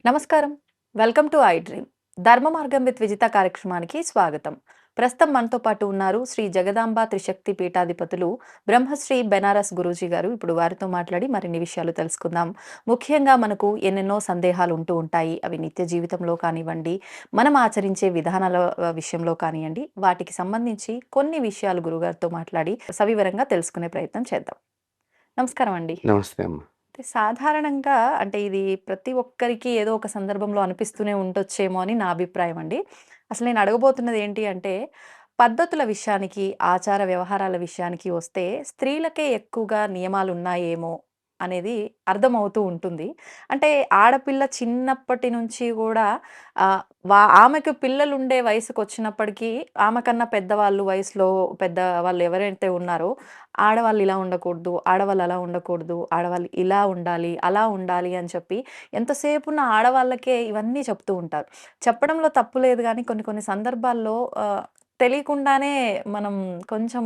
నమస్కారం. Welcome to I dream. ధర్మ మార్గం విత్ విజిత కార్యక్రమానికి స్వాగతం. ప్రస్తుతం మనతో పాటు ఉన్నారు శ్రీ జగదాంబ త్రిశక్తి పీఠాధిపతులు బ్రహ్మశ్రీ బెనారస్ గురూజీ గారు. ఇప్పుడు వారితో మాట్లాడి మరిన్ని విషయాలు తెలుసుకుందాం. ముఖ్యంగా మనకు ఎన్నెన్నో సందేహాలు ఉంటూ ఉంటాయి. అవి నిత్య జీవితంలో కానివ్వండి, మనం ఆచరించే విధానాల విషయంలో కానియండి, వాటికి సంబంధించి కొన్ని విషయాలు గురుగారితో మాట్లాడి సవివరంగా తెలుసుకునే ప్రయత్నం చేద్దాం. నమస్కారం అండి. నమస్తే అమ్మ. సాధారణంగా అంటే ఇది ప్రతి ఒక్కరికి ఏదో ఒక సందర్భంలో అనిపిస్తూనే ఉండొచ్చేమో అని నా అభిప్రాయం అండి. అసలు నేను అడగబోతున్నది ఏంటి అంటే, పద్ధతుల విషయానికి, ఆచార వ్యవహారాల విషయానికి వస్తే స్త్రీలకే ఎక్కువగా నియమాలున్నాయేమో అనేది అర్థమవుతూ ఉంటుంది. అంటే ఆడపిల్ల చిన్నప్పటి నుంచి గూడా ఆహ్, ఆమెకు పిల్లలుండే వయసుకొచ్చినప్పటికీ ఆమె కన్నా పెద్దవాళ్ళు వయసులో పెద్దవాళ్ళు ఎవరైతే ఉన్నారో ఆడవాళ్ళు ఇలా ఉండకూడదు, ఆడవాళ్ళు అలా ఉండకూడదు, ఆడవాళ్ళు ఇలా ఉండాలి, అలా ఉండాలి అని చెప్పి ఎంతసేపున్న ఆడవాళ్ళకే ఇవన్నీ చెప్తూ ఉంటారు. చెప్పడంలో తప్పు లేదు గానీ కొన్ని కొన్ని సందర్భాల్లో తెలియకుండానే మనం కొంచెం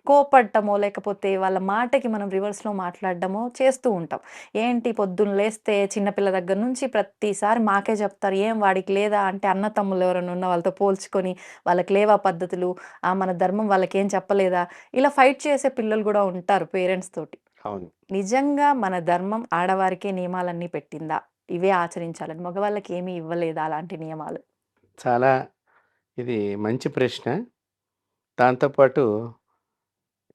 కోపడటమో, లేకపోతే వాళ్ళ మాటకి మనం రివర్స్‌లో మాట్లాడడమో చేస్తూ ఉంటాం. ఏంటి పొద్దున్న లేస్తే చిన్నపిల్ల దగ్గర నుంచి ప్రతిసారి మాకే చెప్తారు. ఏం వాడికి లేదా అంటే అన్న తమ్ముళ్ళు ఎవరైనా ఉన్న వాళ్ళతో పోల్చుకొని వాళ్ళకి లేవా పద్ధతులు, మన ధర్మం వాళ్ళకేం చెప్పలేదా? ఇలా ఫైట్ చేసే పిల్లలు గూడా ఉంటారు పేరెంట్స్ తోటి. అవును. నిజంగా మన ధర్మం ఆడవారికే నియమాలన్నీ పెట్టిందా? ఇవే ఆచరించాలని. మగవాళ్ళకి ఏమి ఇవ్వలేదా అలాంటి నియమాలు? చాలా ఇది మంచి ప్రశ్న. దాంతో పాటు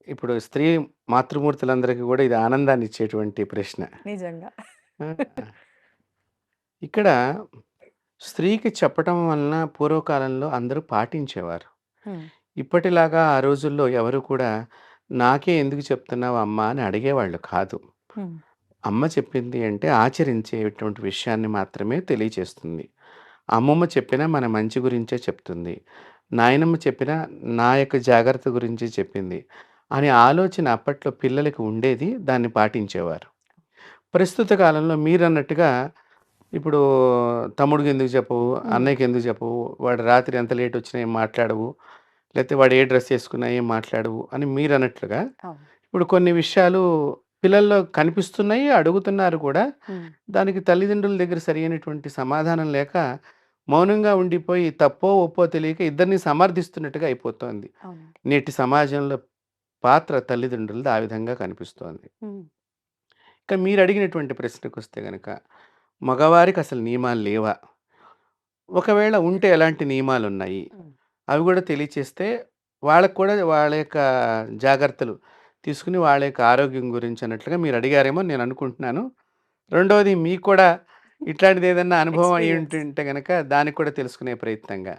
ఇప్పుడు స్త్రీ మాతృమూర్తులందరికీ గూడా ఇది ఆనందాన్ని ఇచ్చేటువంటి ప్రశ్న. నిజంగా. ఆ! ఇక్కడ స్త్రీకి చెప్పటం వలన పూర్వకాలంలో అందరూ పాటించేవారు. హ్మ్. ఇప్పటిలాగా ఆ రోజుల్లో ఎవరు కూడా నాకే ఎందుకు చెప్తున్నావు అమ్మా అని అడిగేవాళ్ళు కాదు. హ్మ్. అమ్మ చెప్పింది అంటే ఆచరించేటువంటి విషయాన్ని మాత్రమే తెలియచేస్తుంది. అమ్మమ్మ చెప్పినా మన మంచి గురించే చెప్తుంది. నాయనమ్మ చెప్పినా నా యొక్క జాగ్రత్త గురించే చెప్పింది అనే ఆలోచన అప్పట్లో పిల్లలకి ఉండేది. దాన్ని పాటించేవారు. ప్రస్తుత కాలంలో మీరన్నట్టుగా ఇప్పుడు తమ్ముడికి ఎందుకు చెప్పవు? హ్మ్. అన్నయ్యకి ఎందుకు చెప్పవు? వాడు రాత్రి ఎంత లేట్ వచ్చినా ఏం మాట్లాడవు. లేకపోతే వాడు ఏ డ్రెస్ ఏసుకున్నా ఏం మాట్లాడవు అని మీరన్నట్లుగా అవును. ఇప్పుడు కొన్ని విషయాలు పిల్లల్లో కనిపిస్తున్నాయి. అడుగుతున్నారు కూడా. హ్మ్. దానికి తల్లిదండ్రుల దగ్గర సరైనటువంటి సమాధానం లేక మౌనంగా ఉండిపోయి తప్పో, ఒప్పో తెలియక ఇద్దరిని సమర్థిస్తున్నట్టుగా అయిపోతోంది. అవునండి. నేటి సమాజంలో పాత్ర తల్లిదండ్రులది ఆ విధంగా కనిపిస్తోంది. హ్మ్. ఇక మీరడిగినటువంటి ప్రశ్నకొస్తే గనక, మగవారికి అసలు నియమాలు లేవా? ఒకవేళ ఉంటే ఎలాంటి నియమాలున్నాయి? హ్మ్. అవి గూడా తెలియచేస్తే వాళ్ళకి కూడా వాళ్ళ యొక్క జాగ్రత్తలు తీసుకొని వాళ్ళ యొక్క ఆరోగ్యం గురించి అన్నట్లుగా మీరడిగారేమో అని నేననుకుంటున్నాను. రెండోది మీకు కూడా ఇట్లాంటిదేదన్నా అనుభవం ఎక్స్‌పీరియన్స్. అయ్యుంటుంటే గనక దానికి కూడా తెలుసుకునే ప్రయత్నంగా.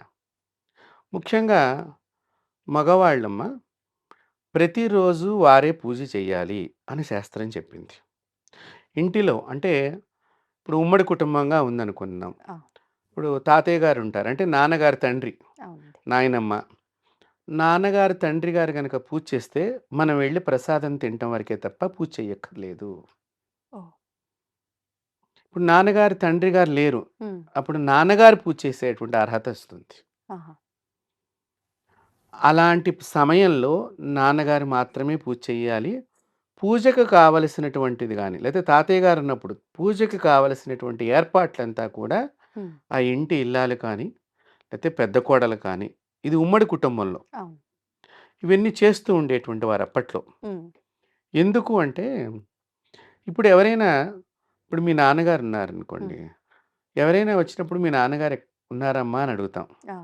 ముఖ్యంగా మగవాళ్ళమ్మ ప్రతిరోజు వారే పూజ చెయ్యాలి అని శాస్త్రం చెప్పింది. ఇంటిలో అంటే ఇప్పుడు ఉమ్మడి కుటుంబంగా ఉందనుకుందాం. ఆ! ఇప్పుడు తాతయ్య గారుంటారు. అంటే నాన్నగారి తండ్రి, అవునండి. నాయనమ్మ. నాన్నగారు, తండ్రి గారు గనక పూజ చేస్తే మనం వెళ్లి ప్రసాదం తినటం వరకే తప్ప పూజ చెయ్యక్కర్లేదు. ఓహ్! ఇప్పుడు నాన్నగారు, తండ్రి గారు లేరు. హ్మ్. అప్పుడు నాన్నగారు పూజ చేసేటువంటి అర్హత వస్తుంది. ఆహా! అలాంటి సమయంలో నాన్నగారు మాత్రమే పూజ చెయ్యాలి. పూజకు కావలసినటువంటిది గాని, లేతే తాతయ్య గారున్నప్పుడు పూజకి కావలసినటువంటి ఏర్పాట్లంతా కూడా హ్మ్. ఆ ఇంటి ఇల్లాలు కానీ, లేతే పెద్ద కోడలు కానీ, ఇది ఉమ్మడి కుటుంబంలో. అవును. ఇవన్నీ చేస్తూ ఉండేటువంటి వారు అప్పట్లో. హ్మ్. ఎందుకు అంటే, ఇప్పుడు ఎవరైనా ఇప్పుడు మీ నాన్నగారు ఉన్నారనుకోండి. హ్మ్. ఎవరైనా వచ్చినప్పుడు మీ నాన్నగారు ఉన్నారమ్మా అని అడుగుతాం. ఆ!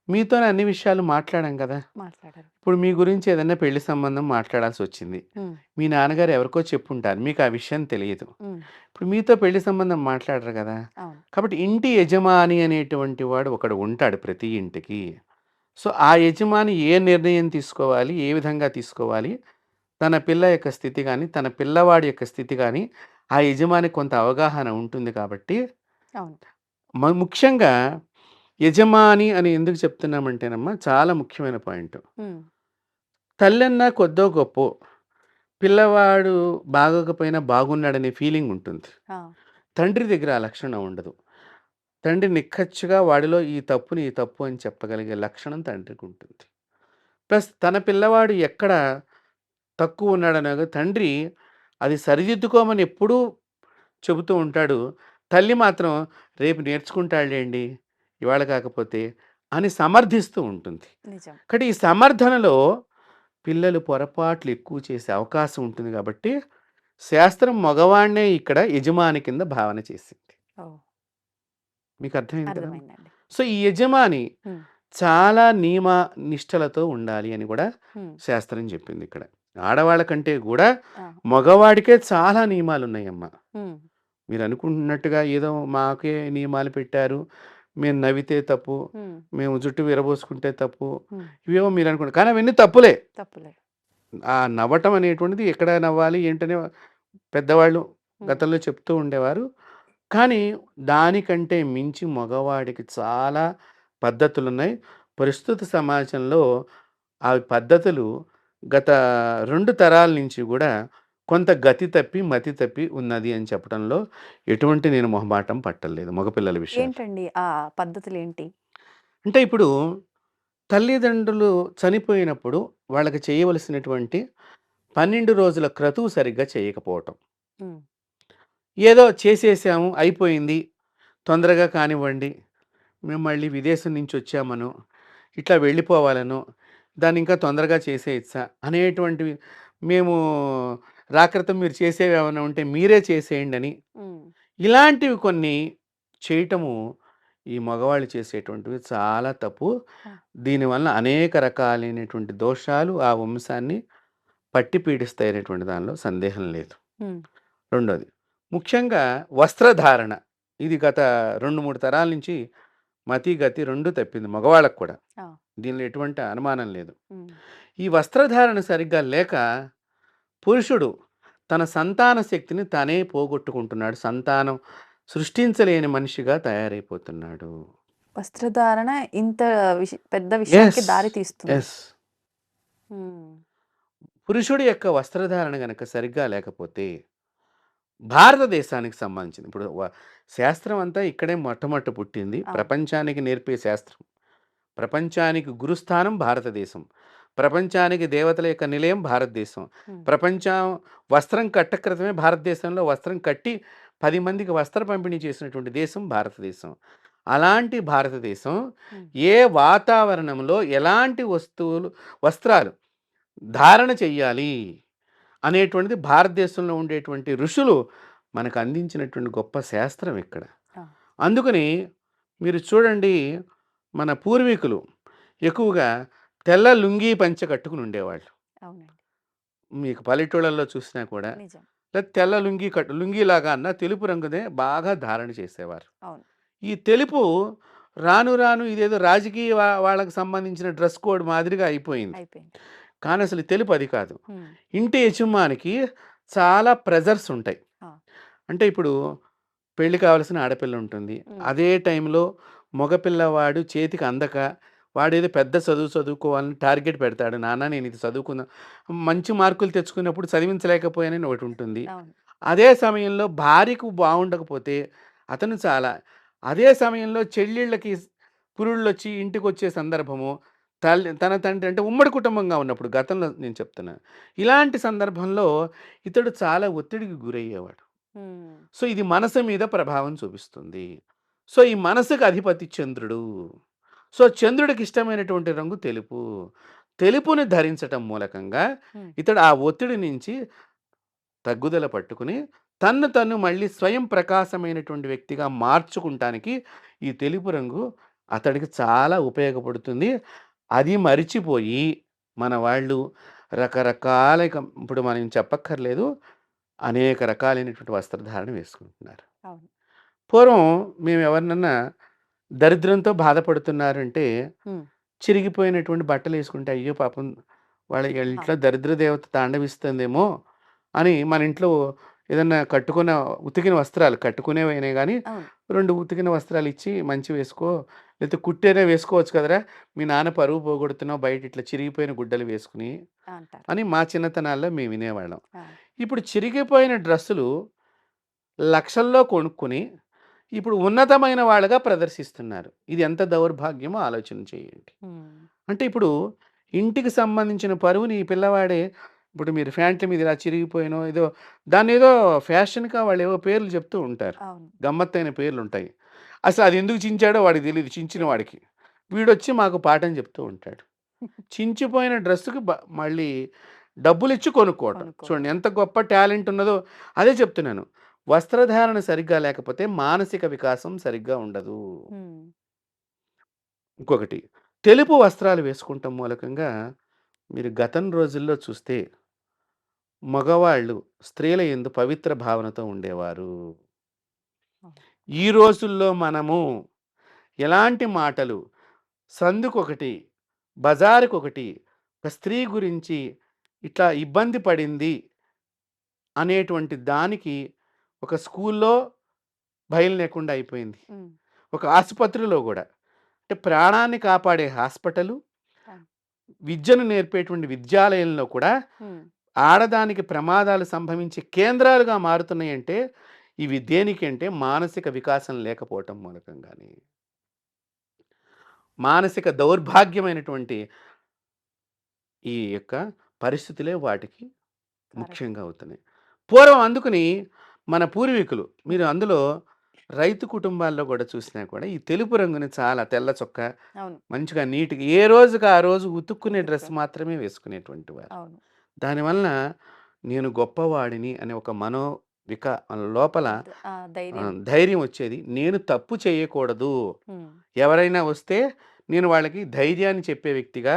మీతోనే అన్ని విషయాలు మాట్లాడాం కదా! మాట్లాడారు. ఇప్పుడు మీ గురించి ఏదన్నా పెళ్లి సంబంధం మాట్లాడాల్సొచ్చింది. హ్మ్. మీ నాన్నగారు ఎవరికో చెప్పుంటారు. మీకు ఆ విషయం తెలీదు. హ్మ్. ఇప్పుడు మీతో పెళ్లి సంబంధం మాట్లాడరు గదా! అవును. కాబట్టి ఇంటి యజమాని అనేటువంటి వాడు ఒకడు ఉంటాడు ప్రతి ఇంటికి. సో, ఆ యజమాని ఏ నిర్ణయం తీసుకోవాలి? ఏ విధంగా తీసుకోవాలి? తన పిల్ల యొక్క స్థితి గాని, తన పిల్లవాడి యొక్క స్థితి గాని, ఆ యజమానికి కొంత అవగాహన ఉంటుంది కాబట్టి, అవును. ముఖ్యంగా యజమాని అని ఎందుకు చెప్తున్నామంటేనమ్మా చాలా ముఖ్యమైన పాయింట్. హ్మ్. తల్లన్నా కొద్దో గొప్పో పిల్లవాడు బాగోకపోయినా బాగున్నాడనే ఫీలింగ్ ఉంటుంది. ఆ! తండ్రి దగ్గర ఆ లక్షణం ఉండదు. తండ్రి నిక్కచ్చిగా వాడిలో ఈ తప్పుని ఈ తప్పు అని చెప్పగలిగే లక్షణం తండ్రికుంటుంది. ప్లస్ తన పిల్లవాడు ఎక్కడ తక్కువున్నాడనగా తండ్రి అది సరిదిద్దుకోమని ఎప్పుడూ చెబుతూ ఉంటాడు. తల్లి మాత్రం రేపు నేర్చుకుంటాడులెండి ఇవాళ కాకపోతే అని సమర్థిస్తూ ఉంటుంది. నిజం. కాబట్టి ఈ సమర్థనలో పిల్లలు పొరపాట్లు ఎక్కువ చేసే అవకాశం ఉంటుంది కాబట్టి, శాస్త్రం మగవాడినే ఇక్కడ యజమాని కింద భావన చేసింది. ఓహ్! మీకు అర్థమైంది కదమ్మా! అర్థమైందండి. సో, ఈ యజమాని హ్మ్. చాలా నియమ నిష్టలతో ఉండాలి అని కూడా హ్మ్. శాస్త్రం చెప్పింది ఇక్కడ. ఆడవాళ్ళ కంటే కూడా ఆ! మగవాడికే చాలా నియమాలున్నాయమ్మా. హ్మ్. మీరనుకుంటున్నట్టుగా ఏదో మాకే నియమాలు పెట్టారు. మేము నవ్వితే తప్పు, హ్మ్. మేము జుట్టు విరబోసుకుంటే తప్పు, హ్మ్. ఇవేవో మీరనుకుంటారు. కానీ అవన్నీ తప్పులే. తప్పులే. ఆ నవ్వటం అనేటువంటిది ఎక్కడ నవ్వాలి ఏంటనే పెద్దవాళ్ళు హ్మ్. గతంలో చెప్తూ ఉండేవారు. కానీ దానికంటే మించి మగవాడికి చాలా పద్ధతులున్నాయి. ప్రస్తుత సమాజంలో ఆ పద్ధతులు గత 2 తరాల నుంచి గూడా కొంత గతి తప్పి, మతి తప్పి ఉన్నది అని చెప్పడంలో ఎటువంటి నేను మొహమాటం పట్టలేదు మగపిల్లల విషయాలు. ఏంటండి ఆ పద్ధతులేంటి? అంటే ఇప్పుడు తల్లిదండ్రులు చనిపోయినప్పుడు వాళ్ళకి చేయవలసినటువంటి 12 రోజుల క్రతువు సరిగ్గా చేయకపోవటం. హ్మ్. ఏదో చేసేసాము అయిపోయింది. తొందరగా కానివ్వండి. మేము మళ్ళీ విదేశం నుంచి వచ్చామనో, ఇట్లా వెళ్ళిపోవాలనో, దాన్ని ఇంకా తొందరగా చేసేయచ్చా అనేటువంటివి మేము రాకృతం మీరు చేసేవేమన్నా ఉంటే మీరే చేసేయండని, హ్మ్. ఇలాంటివి కొన్ని చేయటము ఈ మగవాళ్ళు చేసేటువంటివి చాలా తప్పు. ఆ! దీనివల్ల అనేక రకాలైనటువంటి దోషాలు ఆ వంశాన్ని పట్టి పీడిస్తాయనేటువంటి దానిలో సందేహం లేదు. హ్మ్. రెండోది ముఖ్యంగా వస్త్రధారణ. ఇది గత 2, 3 తరాల నుంచి మతి, గతి 2 తప్పింది మగవాళ్ళకి కూడా. ఆ! దీనిలో ఎటువంటి అనుమానం లేదు. హ్మ్. ఈ వస్త్రధారణ సరిగ్గా లేక పురుషుడు తన సంతాన శక్తిని తానే పోగొట్టుకుంటున్నాడు. సంతానం సృష్టించలేని మనిషిగా తయారైపోతున్నాడు. వస్త్రధారణ ఇంత పెద్ద యెస్. విషయానికి దారి తీస్తుంది. యెస్. హ్మ్. పురుషుడి యొక్క వస్త్రధారణ గనక సరిగ్గా లేకపోతే భారతదేశానికి సంబంధించింది. ఇప్పుడు శాస్త్రం అంతా ఇక్కడే మొట్టమొదట పుట్టింది. అవును. ప్రపంచానికి నేర్పే శాస్త్రం. ప్రపంచానికి గురుస్థానం భారతదేశం. ప్రపంచానికి దేవతల యొక్క నిలయం భారతదేశం. హ్మ్. ప్రపంచం వస్త్రం కట్టక్రితమే భారతదేశంలో వస్త్రం కట్టి 10 మందికి వస్త్ర పంపిణీ చేసినటువంటి దేశం భారతదేశం. అలాంటి భారతదేశం హ్మ్. ఏ వాతావరణంలో ఎలాంటి వస్త్రాలు ధారణ చెయ్యాలి అనేటువంటిది భారతదేశంలో ఉండేటువంటి ఋషులు మనకు అందించినటువంటి గొప్ప శాస్త్రం ఇక్కడ. ఆ! అందుకని మీరు చూడండి మన పూర్వీకులు ఎక్కువగా తెల్ల లుంగీ పంచె కట్టుకుని ఉండేవాళ్ళు. అవునండి. మీకు పల్లెటూళ్ళల్లో చూసినా కూడా నిజం. లేదా తెల్ల లుంగీలాగా అన్న తెలుపు రంగునే బాగా ధారణ చేసేవారు. అవును. ఈ తెలుపు రాను రాను ఇదేదో రాజకీయ వాళ్ళకి సంబంధించిన డ్రెస్ కోడ్ మాదిరిగా అయిపోయింది. అయిపోయింది. కానీ అసలు తెలుపు అది కాదు. హ్మ్. ఇంటి యజమానికి చాలా ప్రెజర్స్ ఉంటాయి. ఆ! అంటే ఇప్పుడు పెళ్లి కావాల్సిన ఆడపిల్ల ఉంటుంది. హ్మ్. అదే టైంలో మగపిల్లవాడు చేతికి అందక వాడేదో పెద్ద చదువు చదువుకోవాలని టార్గెట్ పెడతాడు. నాన్న నేను ఇది చదువుకున్నా మంచి మార్కులు తెచ్చుకున్నప్పుడు చదివించలేకపోయానని ఒకటుంటుంది. అవును. అదే సమయంలో భార్యకు బావుండకపోతే అతను చాలా అదే సమయంలో చెల్లెళ్ళకి పురుళ్ళొచ్చి ఇంటికొచ్చే సందర్భము, తన తండ్రి అంటే ఉమ్మడి కుటుంబంగా ఉన్నప్పుడు గతంలో నేను చెప్తున్నాను. ఇలాంటి సందర్భంలో ఇతడు చాలా ఒత్తిడికి గురయ్యేవాడు. హ్మ్. సో, ఇది మనసు మీద ప్రభావం చూపిస్తుంది. సో, ఈ మనసుకి అధిపతి చంద్రుడు. సో, చంద్రుడికి ఇష్టమైనటువంటి రంగు తెలుపు. తెలుపుని ధరించటం మూలకంగా హ్మ్. ఇతడు ఆ ఒత్తిడి నుంచి తగ్గుదల పట్టుకుని తన్ను మళ్ళీ స్వయం ప్రకాశమైనటువంటి వ్యక్తిగా మార్చుకుంటానికి ఈ తెలుపు రంగు అతడికి చాలా ఉపయోగపడుతుంది. అది మరిచిపోయి మన వాళ్ళు రకరకాల ఇప్పుడు మనం చెప్పక్కర్లేదు. అనేక రకాలైనటువంటి వస్త్రధారణ వేసుకుంటున్నారు. అవును. పూర్వం మేము ఎవరినన్నా దరిద్రంతో బాధపడుతున్నారంటే హ్మ్. చిరిగిపోయినటువంటి బట్టలేసుకుంటే, అయ్యో పాపం వాళ్ళ ఆ! ఇంట్లో దరిద్ర దేవత తాండవిస్తుందేమో అని మన ఇంట్లో ఏదన్నా కట్టుకున్న ఉతికిన వస్త్రాలు కట్టుకునేవైనా గానీ, అవును. 2 ఉతికిన వస్త్రాలిచ్చి మంచివి వేసుకో, లేతే కుట్టేనే వేసుకోవచ్చు కదరా! మీ నాన్న పరువు పోగొడుతున్నావు బయట ఇట్లా చిరిగిపోయిన గుడ్డలు వేసుకొని అంటారు. అని మా చిన్నతనాల్లో మేము వినేవాళ్ళం. ఆ! ఇప్పుడు చిరిగిపోయిన డ్రెస్సులు లక్షల్లో కొనుక్కొని ఇప్పుడు ఉన్నతమైన వాళ్ళుగా ప్రదర్శిస్తున్నారు. ఇది ఎంత దౌర్భాగ్యమో ఆలోచన చేయండి. హ్మ్. అంటే ఇప్పుడు ఇంటికి సంబంధించిన పరువుని ఈ పిల్లవాడే ఇప్పుడు మీరు ఫ్యాంట్ల మీద ఇలా చిరిగిపోయినో ఏదో దాన్నేదో ఫ్యాషన్‌గా వాళ్ళేవో పేర్లు చెప్తూ ఉంటారు. అవును. గమ్మత్తైన పేర్లుంటాయి. అసలు అది ఎందుకు చించాడో వాడికి తెలీదు చించిన వాడికి. వీడొచ్చి మాకు పాఠం చెప్తూ ఉంటాడు. చించిపోయిన డ్రెస్‌కి మళ్ళీ డబ్బులిచ్చి కొనుక్కోవటం. కొనుక్కోవడం. చూడండి ఎంత గొప్ప టాలెంట్ ఉన్నదో. అదే చెప్తున్నాను. వస్త్రధారణ సరిగ్గా లేకపోతే మానసిక వికాసం సరిగ్గా ఉండదు. హ్మ్. ఇంకొకటి తెలుపు వస్త్రాలు వేసుకుంటం మూలకంగా మీరు గతం రోజుల్లో చూస్తే మగవాళ్ళు స్త్రీల యందు పవిత్ర భావనతో ఉండేవారు. అవును. ఈ రోజుల్లో మనము ఎలాంటి మాటలు సందుకొకటి, బజారుకొకటి, ఒక స్త్రీ గురించి ఇట్లా ఇబ్బంది పడింది అనేటువంటి దానికి ఒక స్కూల్లో భయం లేకుండా అయిపోయింది. హ్మ్. ఒక ఆసుపత్రిలో గూడా. అంటే ప్రాణాన్ని కాపాడే హాస్పిటలు, అవును. విద్యను నేర్పేటువంటి విద్యాలయంలో కూడా హ్మ్. ఆడదానికి ప్రమాదాలు సంభవించే కేంద్రాలుగా మారుతున్నాయంటే, ఇవి దేనికంటే మానసిక వికాసం లేకపోవటం మూలకంగానే. మానసిక దౌర్భాగ్యమైనటువంటి ఈ యొక్క పరిస్థితులే వాటికి కారకం. ముఖ్యంగా అవుతున్నాయి. పూర్వం అందుకని మన పూర్వీకులు మీరు హ్మ్. అందులో రైతు కుటుంబాల్లో కూడా చూసినా కూడా ఈ తెలుపు రంగుని చాలా తెల్ల చొక్కా అవును. మంచిగా నీట్‌గా ఏ రోజుకి ఆ రోజు ఉతుక్కునే డ్రెస్ ఉతుక్కొని. మాత్రమే వేసుకునేటువంటి వారు. అవును. దానివలన నేను గొప్పవాడిని అనే ఒక మన లోపల ఆ! ధైర్యం. ధైర్యం వచ్చేది. నేను తప్పు చేయకూడదు. హ్మ్. ఎవరైనా వస్తే నేను వాళ్ళకి ధైర్యాన్ని చెప్పే వ్యక్తిగా,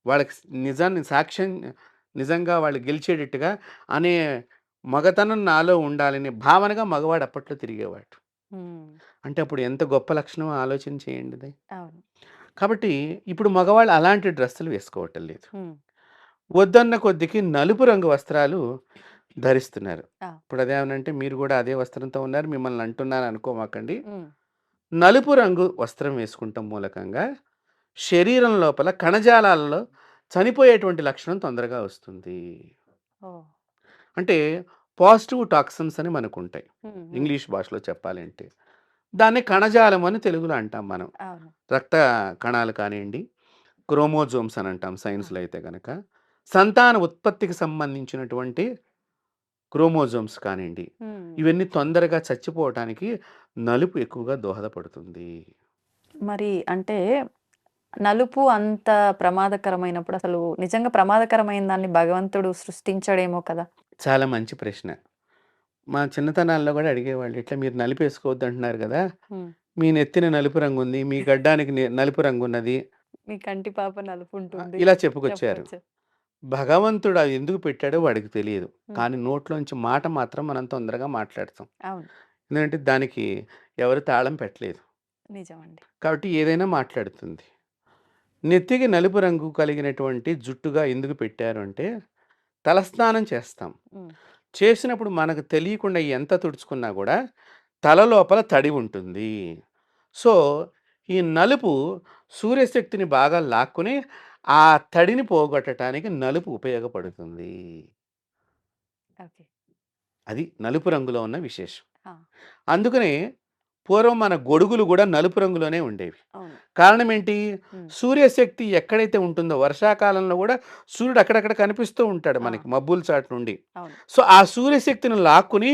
వాళ్ళకి నిజాన్ని సాక్ష్యం నిజంగా వాళ్ళు గెలిచేటట్టుగా అనే మగతనం నాలో ఉండాలనే భావనగా మగవాడు అప్పట్లో తిరిగేవాడు. హ్మ్. అంటే అప్పుడు ఎంత గొప్ప లక్షణమో ఆలోచన చేయండిది. అవును. కాబట్టి ఇప్పుడు మగవాళ్ళు అలాంటి డ్రెస్సులు వేసుకోవటం లేదు. హ్మ్. వద్దన్న కొద్దికి నలుపు రంగు వస్త్రాలు ధరిస్తున్నారు. ఆ! ఇప్పుడు అదేమనంటే మీరు గూడా అదే వస్త్రంతో ఉన్నారు. మిమ్మల్ని అంటున్నాను అనుకోమాకండి. హ్మ్. నలుపు రంగు వస్త్రం వేసుకుంటం మూలకంగా శరీరం లోపల కణజాలాలలో చనిపోయేటువంటి లక్షణం తొందరగా వస్తుంది. ఓహ్! అంటే పాజిటివ్ టాక్సిన్స్ అని మనకుంటాయి. హ్మ్. హ్మ్. ఇంగ్లీష్ భాషలో చెప్పాలంటే. దాన్ని కణజాలం అని తెలుగులో అంటాం మనం. అవును. రక్త కణాలు కానియండి, క్రోమోజోమ్స్ అని అంటాం ఆ! సైన్స్‌లో అయితే గనక. సంతాన ఉత్పత్తికి సంబంధించినటువంటి క్రోమోజోమ్స్ కానియండి, హ్మ్. ఇవన్నీ తొందరగా చచ్చిపోవటానికి నలుపు ఎక్కువగా దోహదపడుతుంది. మరి అంటే నలుపు అంత ప్రమాదకరమైనప్పుడు అసలు నిజంగా ప్రమాదకరమైన దాన్ని భగవంతుడు సృష్టించాడేమో కదా! చాలా మంచి ప్రశ్న. మా చిన్నతనాల్లో గూడా అడిగేవాళ్ళు. "ఇట్లా మీరు నలుపేసుకోవద్దు అంటున్నారు గదా! హ్మ్. మీ నెత్తిన నలుపు రంగుంది. మీ గడ్డానికి నలుపు రంగున్నది." మీ కంటి పాప నలుపుంటుంది. ఇలా చెప్పుకొచ్చారు. చెప్పొచ్చు. భగవంతుడు అది ఎందుకు పెట్టాడో వాడికి తెలీదు. హ్మ్. కానీ నోట్లోంచి మాట మాత్రం మనం తొందరగా మాట్లాడతాం. అవును. ఎందుకంటే దానికి ఎవరు తాళం పెట్టలేదు. నిజమండి. కాబట్టి ఏదైనా మాట్లాడుతుంది. నెత్తికి నలుపు రంగు కలిగినటువంటి జుట్టుగా ఎందుకు పెట్టారు అంటే, తలస్నానం చేస్తాం. హ్మ్. చేసినప్పుడు మనకు తెలియకుండా ఎంత తుడుచుకున్నా గూడా, తల లోపల తడి ఉంటుంది. సో, ఈ నలుపు సూర్యశక్తిని బాగా లాక్కుని, ఆ తడిని పోగొట్టటానికి నలుపు ఉపయోగపడుతుంది. ఓకే. అది నలుపు రంగులో ఉన్న విశేషం. ఆ! అందుకనే పూర్వం మన గొడుగులు గూడా నలుపు రంగులోనే ఉండేవి. అవును. కారణం ఏంటి? హ్మ్. సూర్యశక్తి ఎక్కడైతే ఉంటుందో వర్షాకాలంలో గూడా సూర్యుడు అక్కడక్కడ కనిపిస్తూ ఉంటాడు ఆ! మనకి మబ్బుల చాటు నుండి. అవును. సో, ఆ సూర్యశక్తిని లాక్కుని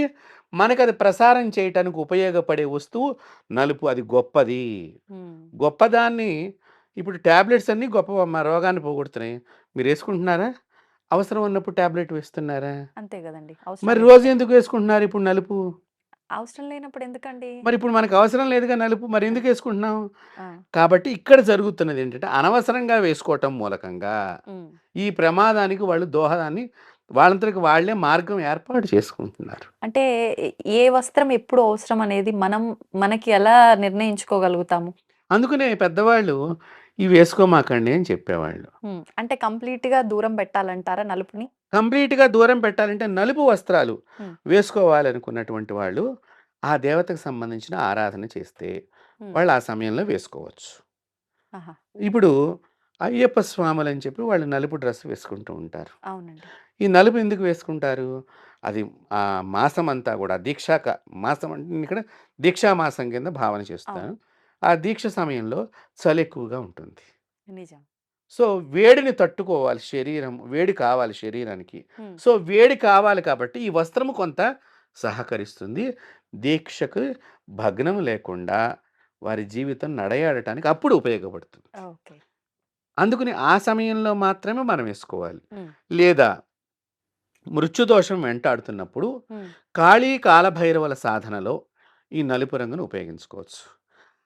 మనకది ప్రసారం చేయటానికి ఉపయోగపడే వస్తువు నలుపు. అది గొప్పది. హ్మ్. గొప్పదాన్ని ఇప్పుడు టాబ్లెట్స్ అన్నీ గొప్ప రోగాన్ని పోగొడుతున్నాయి. మీరేసుకుంటున్నారా? అవసరం ఉన్నప్పుడు టాబ్లెట్ వేస్తున్నారా? అంతే గదండీ. అవసరం మరి రోజు లేనప్పుడు. ఎందుకు వేసుకుంటున్నారు ఇప్పుడు నలుపు? అవసరం లేనప్పుడు ఎందుకండి? మరిప్పుడు మనకు అవసరం లేదుగా నలుపు. ఆ! మరెందుకేసుకుంటున్నాం? ఆ! కాబట్టి ఇక్కడ జరుగుతున్నదేంటంటే, అనవసరంగా వేసుకోవటం మూలకంగా, హ్మ్. ఈ ప్రమాదానికి వాళ్ళు దోహదాన్ని వాళ్ళంతరికి వాళ్ళే మార్గం ఏర్పాటు చేసుకుంటున్నారు. అంటే ఏ వస్త్రం ఎప్పుడు అవసరం అనేది మనకి ఎలా నిర్ణయించుకోగలుగుతాము? అందుకనే పెద్దవాళ్ళు ఇవి వేసుకోమాకండి అని చెప్పేవాళ్ళు. హ్మ్. అంటే కంప్లీట్‌గా దూరం పెట్టాలంటారా నలుపుని? కంప్లీట్‌గా దూరం పెట్టాలంటే నలుపు వస్త్రాలు హ్మ్. వేసుకోవాలనుకున్నటువంటి వాళ్ళు, ఆ దేవతకు సంబంధించిన ఆరాధన చేస్తే, హ్మ్. వాళ్ళు ఆ సమయంలో వేసుకోవచ్చు. ఆహా! ఇప్పుడు అయ్యప్ప స్వాములని చెప్పి వాళ్ళు నలుపు డ్రెస్ వేసుకుంటూ ఉంటారు. అవునండి. ఈ నలుపు ఎందుకు వేసుకుంటారు? అది మాసమంతా గూడా మాసం అంటే నేను ఇక్కడ దీక్షా మాసం కింద భావన చేస్తాను. అవును. ఆ దీక్ష సమయంలో చలి ఎక్కువగా ఉంటుంది. నిజం. సో, వేడిని తట్టుకోవాలి శరీరం. వేడి కావాలి శరీరానికి. హ్మ్. సో, వేడి కావాలి కాబట్టి ఈ వస్త్రము కొంత సహకరిస్తుంది. దీక్షకు భగ్నం లేకుండా వారి జీవితం నడయాడటానికి అప్పుడు ఉపయోగపడుతుంది. ఓకే. అందుకని ఆ సమయంలో మాత్రమే మనం వేసుకోవాలి. హ్మ్. లేదా మృత్యుదోషం వెంటాడుతున్నప్పుడు హ్మ్. కాళీ కాలభైరవుల సాధనలో ఈ నలుపు రంగును ఉపయోగించుకోవచ్చు.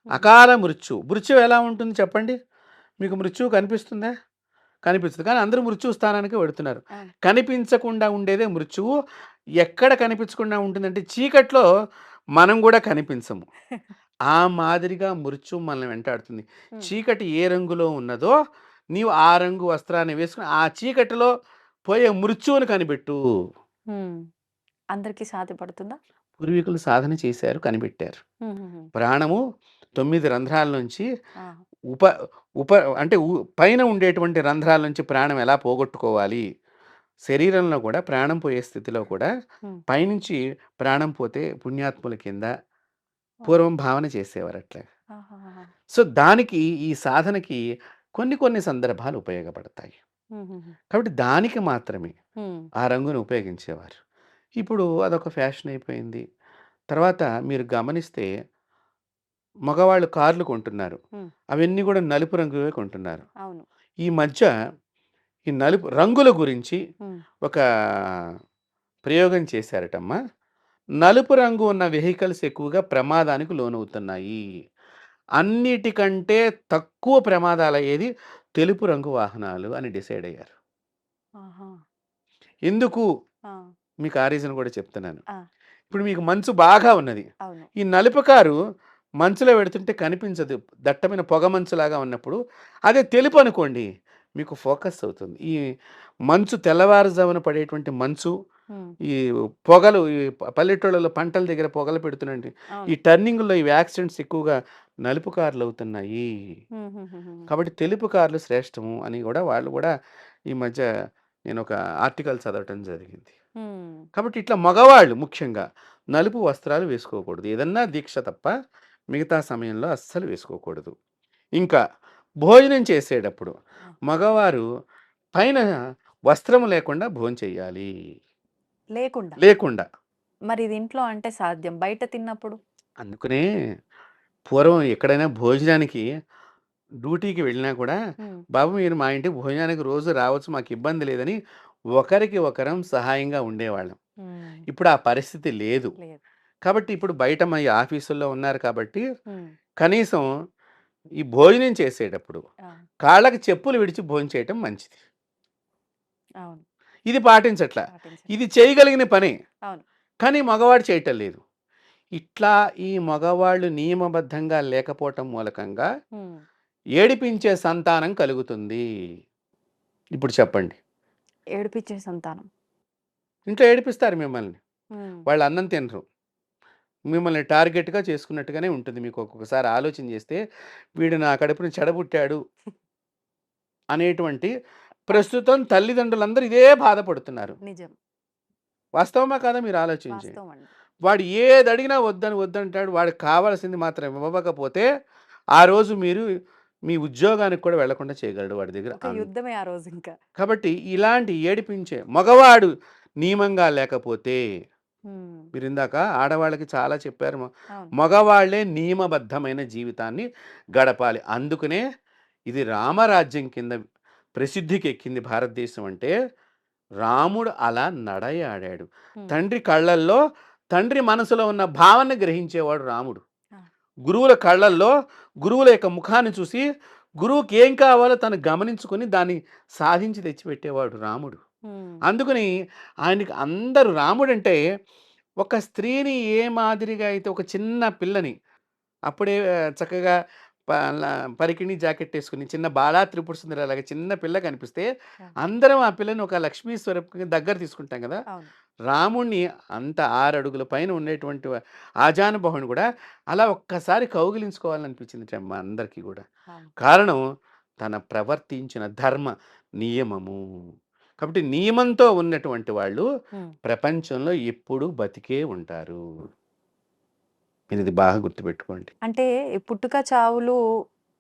హుహు. అకాల మృత్యువు ఎలా ఉంటుంది చెప్పండి? మీకు మృత్యువు కనిపిస్తుందా? కనిపిస్తది. కానీ అందరూ మృత్యు స్థానానికే వెడుతున్నారు. అవును. కనిపించకుండా ఉండేదే మృత్యువు. ఎక్కడ కనిపించకుండా ఉంటుందంటే చీకట్లో మనం గూడా కనిపించము. ఆ మాదిరిగా మృత్యువు మనల్ని వెంటాడుతుంది. హ్మ్. చీకటి ఏ రంగులో ఉన్నదో నీవు ఆ రంగు వస్త్రాన్ని వేసుకొని ఆ చీకటిలో పోయే మృత్యువుని కనిపెట్టు. హ్మ్. అందరికి సాధ్యపడుతుందా? పూర్వీకులు సాధన చేశారు, కనిపెట్టారు. హుహుహు. ప్రాణము 9 రంధ్రాల నుంచి ఆ! ఉప ఉప అంటే పైన ఉండేటువంటి రంధ్రాల నుంచి ప్రాణం ఎలా పోగొట్టుకోవాలి? శరీరంలో కూడా ప్రాణం పోయే స్థితిలో కూడా హ్మ్. పైనుంచి ప్రాణం పోతే పుణ్యాత్ముల కింద ఓహ్! పూర్వం భావన చేసేవారట్లా. ఆహాహాహా! సో, దానికి ఈ సాధనకి కొన్ని సందర్భాలు ఉపయోగపడతాయి. హుహుహు. కాబట్టి దానికి మాత్రమే హ్మ్. ఆ రంగుని ఉపయోగించేవారు. ఇప్పుడు అదొక ఫ్యాషన్ అయిపోయింది. తర్వాత మీరు గమనిస్తే మగవాళ్ళు కార్లు కొంటున్నారు. హ్మ్. అవన్నీ గూడా నలుపు రంగువే కొంటున్నారు. అవును. ఈ మధ్య ఈ నలుపు రంగుల గురించి హ్మ్. ఒక ప్రయోగం చేశారటమ్మా. నలుపు రంగు ఉన్న వెహికల్స్ ఎక్కువగా ప్రమాదానికి లోనవుతున్నాయి. అన్నిటికంటే తక్కువ ప్రమాదాలయ్యేది తెలుపు రంగు వాహనాలు అని డిసైడ్ అయ్యారు. ఆహా! ఎందుకు? ఆ! మీకు ఆ రీజన్ కూడా చెప్తున్నాను. ఆ! ఇప్పుడు మీకు మంచు బాగా ఉన్నది. అవును. ఈ నలుపు కారు మంచులో వెడుతుంటే కనిపించదు. దట్టమైన పొగ మంచులాగా ఉన్నప్పుడు. అదే తెలుపు అనుకోండి మీకు ఫోకస్ అవుతుంది. ఈ మంచు తెల్లవారుజామున పడేటువంటి మంచు, హ్మ్. ఈ పొగలు ఈ పల్లెటూళ్ళలో పంటల దగ్గర పొగలు పెడుతున్నటి ఈ అవును. టర్నింగ్‌లో ఇవి యాక్సిడెంట్స్ ఎక్కువగా నలుపు కార్లు అవుతున్నాయి. హుహుహుహు. కాబట్టి తెలుపు కార్లు శ్రేష్టము అని గూడా వాళ్ళు గూడా ఈ మధ్య నేనొక ఆర్టికల్ చదవటం జరిగింది. హ్మ్. కాబట్టి ఇట్లా మగవాళ్ళు ముఖ్యంగా నలుపు వస్త్రాలు వేసుకోకూడదు. ఏదన్నా దీక్ష తప్ప మిగతా సమయంలో అస్సలు వేసుకోకూడదు. ఇంకా భోజనం చేసేటప్పుడు ఆ! మగవారు పైన వస్త్రం లేకుండా భోంచేయాలి. లేకుండా. లేకుండా. మరి ఇది ఇంట్లో అంటే సాధ్యం. బయట తిన్నప్పుడు? అందుకనే పూర్వం ఎక్కడైనా భోజనానికి డ్యూటీకి వెళ్ళినా కూడా, హ్మ్. బాబు మీరు మా ఇంటికి భోజనానికి రోజు రావచ్చు మాకు ఇబ్బంది లేదని ఒకరికి ఒకరం సహాయంగా ఉండేవాళ్ళం. హ్మ్. ఇప్పుడు ఆ పరిస్థితి లేదు. లేదు. కాబట్టి ఇప్పుడు బయట ఈ ఆఫీసుల్లో ఉన్నారు కాబట్టి హ్మ్. కనీసం ఈ భోజనం చేసేటప్పుడు ఆ! కాళ్ళకి చెప్పులు విడిచి భోంచేయటం మంచిది. అవును. ఇది పాటించట్ల. ఇది పాటించట్లేదు. చేయగలిగిన పనే. అవును. కానీ మగవాడు చేయటం లేదు. ఇట్లా ఈ మగవాళ్ళు నియమబద్ధంగా లేకపోవటం మూలకంగా హ్మ్. ఏడిపించే సంతానం కలుగుతుంది. ఇప్పుడు చెప్పండి. ఏడిపిచ్చే సంతానం. ఇంట్లో ఏడిపిస్తారు మిమ్మల్ని. హ్మ్. వాళ్ళు అన్నం తినరు. మిమ్మల్ని టార్గెట్‌గా చేసుకున్నట్టుగానే ఉంటుంది. మీకు ఒక్కొక్కసారి ఆలోచన చేస్తే, వీడు నా కడుపున చెడబుట్టాడు అనేటువంటి ఆ! ప్రస్తుతం తల్లిదండ్రులందరూ ఇదే బాధపడుతున్నారు. నిజం. వాస్తవమా కాదా మీరు ఆలోచించండి. వాస్తవం అండి. వాడు ఏదడిగినా వద్దంటాడు. వాడికి కావాల్సింది మాత్రం ఇవ్వకపోతే, ఆ రోజు మీరు మీ ఉద్యోగానికి కూడా వెళ్ళకుండా చేయగలడు వాడి దగ్గర ఒక యుద్ధమే ఆ రోజింక. కాబట్టి ఇలాంటి ఏడిపించే మగవాడు నియమంగా లేకపోతే హ్మ్. మీరిందాక ఆడవాళ్ళకి చాలా చెప్పారు. అవును. మగవాళ్ళే నియమబద్ధమైన జీవితాన్ని గడపాలి. అందుకనే ఇది రామరాజ్యం కింద ప్రసిద్ధికెక్కింది భారతదేశం అంటే, రాముడు అలా నడయాడాడు. హ్మ్. తండ్రి కళ్ళల్లో తండ్రి మనసులో ఉన్న భావన గ్రహించేవాడు రాముడు. ఆ! గురువుల కళ్ళల్లో గురువుల యొక్క ముఖాన్ని చూసి గురువుకి ఏం కావాలో తను గమనించుకొని దాన్ని సాధించి తెచ్చిపెట్టేవాడు రాముడు. హ్మ్. అందుకని ఆయనకి అందరూ రాముడంటే ఒక స్త్రీని ఏ మాదిరిగా అయితే ఒక చిన్న పిల్లని అప్పుడే చక్కగా ప ల పరికిణి జాకెట్ ఏసుకొని చిన్న బాలా త్రిపుర సుందరిలాగా చిన్న పిల్ల కనిపిస్తే ఆ! అందరం ఆ పిల్లని ఒక లక్ష్మీ స్వరూపంగా దగ్గర తీసుకుంటాం గదా! అవును. రాముడిని అంత 6 అడుగుల పైన ఉండేటువంటి ఆజానుబాహుడిని గూడా అలా ఒక్కసారి కౌగిలించుకోవాలనిపించిందిట మా అందరికీ గూడా. అవును. కారణం తన ప్రవర్తించిన ధర్మ నియమము. కాబట్టి నియమంతో ఉన్నటువంటి వాళ్ళు హ్మ్. ప్రపంచంలో ఎప్పుడూ బతికే ఉంటారు. మీరు ఇది బాగా గుర్తుపెట్టుకోండి. అంటే ఈ పుట్టుక, చావులు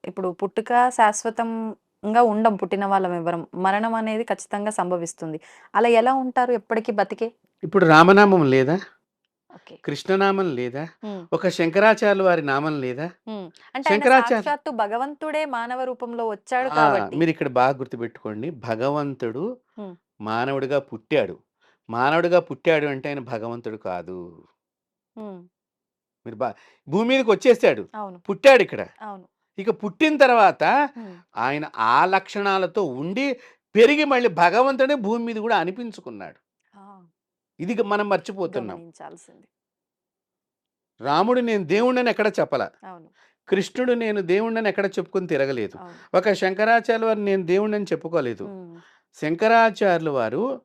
ఇప్పుడు పుట్టుక శాశ్వతంగా ఉండం పుట్టిన వాళ్ళం ఎవ్వరం. మరణం అనేది ఖచ్చితంగా సంభవిస్తుంది. అలా ఎలా ఉంటారు ఎప్పటికి బతికే? ఇప్పుడు రామనామం లేదా? ఓకే. కృష్ణనామం లేదా? హ్మ్. ఒక శంకరాచార్యుల వారి నామం లేదా? హ్మ్. అంటే ఆయన శంకరాచార్య సాక్షాత్తు భగవంతుడే మానవ రూపంలో వచ్చాడు ఆ! కాబట్టి. మీరిక్కడ బాగా గుర్తుపెట్టుకోండి. భగవంతుడు హ్మ్. మానవుడిగా పుట్టాడు. మానవుడిగా పుట్టాడు అంటే ఆయన భగవంతుడు కాదు. హ్మ్. మీరు భూమి మీదకొచ్చేసాడు. అవును. పుట్టాడిక్కడ. అవును. ఇక పుట్టిన తర్వాత హ్మ్. ఆయన ఆ లక్షణాలతో ఉండి, పెరిగి మళ్ళీ భగవంతుడే భూమి మీద గూడా అనిపించుకున్నాడు. ఆ! ఇది మనం మర్చిపోతున్నాం. గమనించాల్సింది. రాముడు నేను దేవుడినని ఎక్కడ చెప్పల. అవును. కృష్ణుడు నేను దేవుడినని ఎక్కడ చెప్పుకొని తిరగలేదు. అవును. ఒక శంకరాచార్యుల వారు నేను దేవుడినని చెప్పుకోలేదు. హ్మ్. శంకరాచార్యుల వారు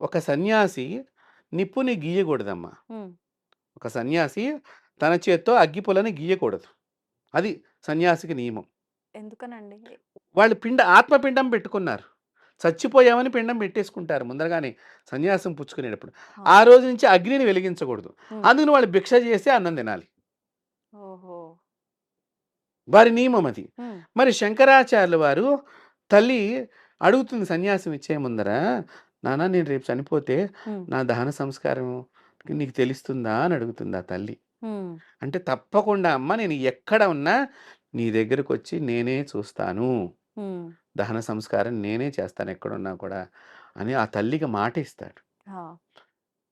ఒక సన్యాసి నిప్పుని గీయకూడదమ్మా. హ్మ్. ఒక సన్యాసి తన చేత్తో అగ్గిపుల్లని గీయకూడదు. అది సన్యాసికి నియమం. ఎందుకనండి? వాళ్ళు ఆత్మపిండం పెట్టుకున్నారు. చచ్చిపోయామని పిండం పెట్టేసుకుంటారు ముందరగానే సన్యాసం పుచ్చుకునేటప్పుడు. ఆ! ఆ రోజు నుంచి అగ్నిని వెలిగించకూడదు. హ్మ్. అందుకని వాళ్ళు భిక్ష చేసి అన్నం తినాలి. ఓహో! వారి నియమం అది. హ్మ్. మరి శంకరాచార్యుల వారు తల్లి అడుగుతుంది సన్యాసం ఇచ్చే ముందర, "నాన్న నేను రేపు చనిపోతే హ్మ్. నా దహన సంస్కారం నీకు తెలుస్తుందా?" అని అడుగుతుంది ఆ తల్లి. హ్మ్. అంటే తప్పకుండా అమ్మ నేను ఎక్కడ ఉన్నా నీ దగ్గరకొచ్చి నేనే చూస్తాను. హ్మ్. దహన సంస్కారం నేనే చేస్తాను ఎక్కడున్నా కూడా అని ఆ తల్లికి మాట ఇస్తాడు. ఆ!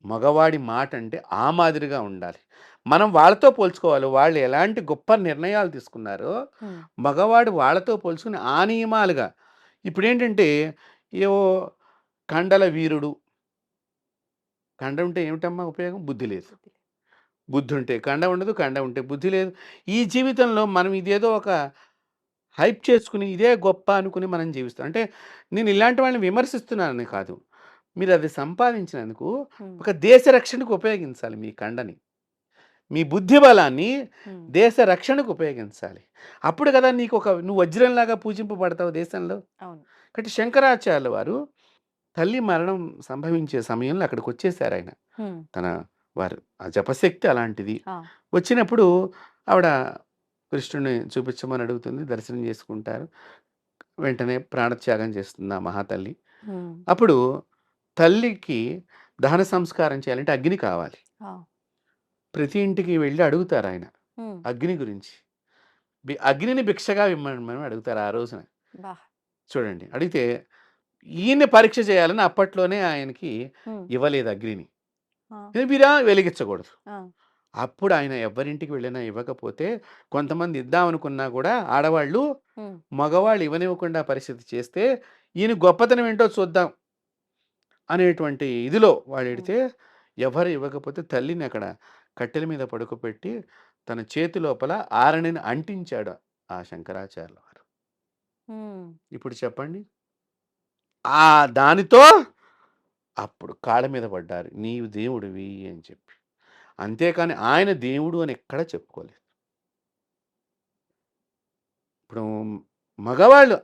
మగవాడి మాట అంటే ఆ మాదిరిగా ఉండాలి. మనం వాళ్ళతో పోల్చుకోవాలి. వాళ్ళు ఎలాంటి గొప్ప నిర్ణయాలు తీసుకున్నారో, హ్మ్. మగవాడు వాళ్ళతో పోల్చుకుని ఆ నియమాలుగా ఇప్పుడేంటంటే ఏవో కండల వీరుడు. కండ ఉంటే ఏమిటమ్మా ఉపయోగం? బుద్ధి లేదు. బుద్ధి లేదు. బుద్ధి ఉంటే కండ ఉండదు. కండ ఉంటే బుద్ధి లేదు. ఈ జీవితంలో మనం ఇదేదో ఒక హైప్ చేసుకుని ఇదే గొప్ప అనుకుని మనం జీవిస్తాం. అంటే నేను ఇలాంటి వాళ్ళని విమర్శిస్తున్నానని కాదు. మీరది సంపాదించినందుకు హ్మ్. ఒక దేశ రక్షణకు ఉపయోగించాలి మీ కండని. మీ బుద్ధి బలాన్ని హ్మ్. దేశ రక్షణకు ఉపయోగించాలి. అప్పుడు కదా నువ్వు వజ్రంలాగా పూజింపబడతావు దేశంలో. అవును. కాబట్టి శంకరాచార్యుల వారు తల్లి మరణం సంభవించే సమయంలో అక్కడికొచ్చేసారాయన. హ్మ్. తన వారు ఆ జపశక్తి అలాంటిది. ఆ! వచ్చినప్పుడు ఆవిడ కృష్ణుడిని చూపించమని అడుగుతుంది. దర్శనం చేసుకుంటారు. వెంటనే ప్రాణత్యాగం చేస్తుంది ఆ మహాతల్లి. హ్మ్. అప్పుడు తల్లికి దహన సంస్కారం చేయాలంటే అగ్ని కావాలి. ఆ! ప్రతి ఇంటికి వెళ్లి అడుగుతారాయన హ్మ్. అగ్ని గురించి. అగ్నిని భిక్షగా ఇమ్మమని అడుగుతారు ఆ రోజున. అబ్బా! చూడండి. అడిగితే ఈయన్ని పరీక్ష చేయాలని అప్పట్లోనే ఆయనకి హ్మ్. ఇవ్వలేదు అగ్నిని. ఆ! మీరా వెలిగించకూడదు. ఆ! అప్పుడు ఆయన ఎవ్వరింటికి వెళ్ళినా ఇవ్వకపోతే కొంతమంది ఇద్దామనుకున్నా కూడా ఆడవాళ్ళు హ్మ్. మగవాళ్ళు ఇవ్వనివ్వకుండా పరిస్థితి చేస్తే ఈయన గొప్పతనం ఏంటో చూద్దాం అనేటువంటి ఇదిలో హ్మ్. వాడెడితే ఎవరు ఇవ్వకపోతే తల్లిని అక్కడ కట్టెల మీద పడుకోబెట్టి తన చేతి లోపల ఆరణిని అంటించాడు ఆ శంకరాచార్యుల వారు. హ్మ్. ఇప్పుడు చెప్పండి. ఆ దానితో అప్పుడు కాళ్ళ మీద పడ్డారు. నీవు దేవుడివి అని చెప్పి. అంతేకాని ఆయన దేవుడు అని ఎక్కడా చెప్పుకోలేదు. ఇప్పుడు మగవాళ్ళు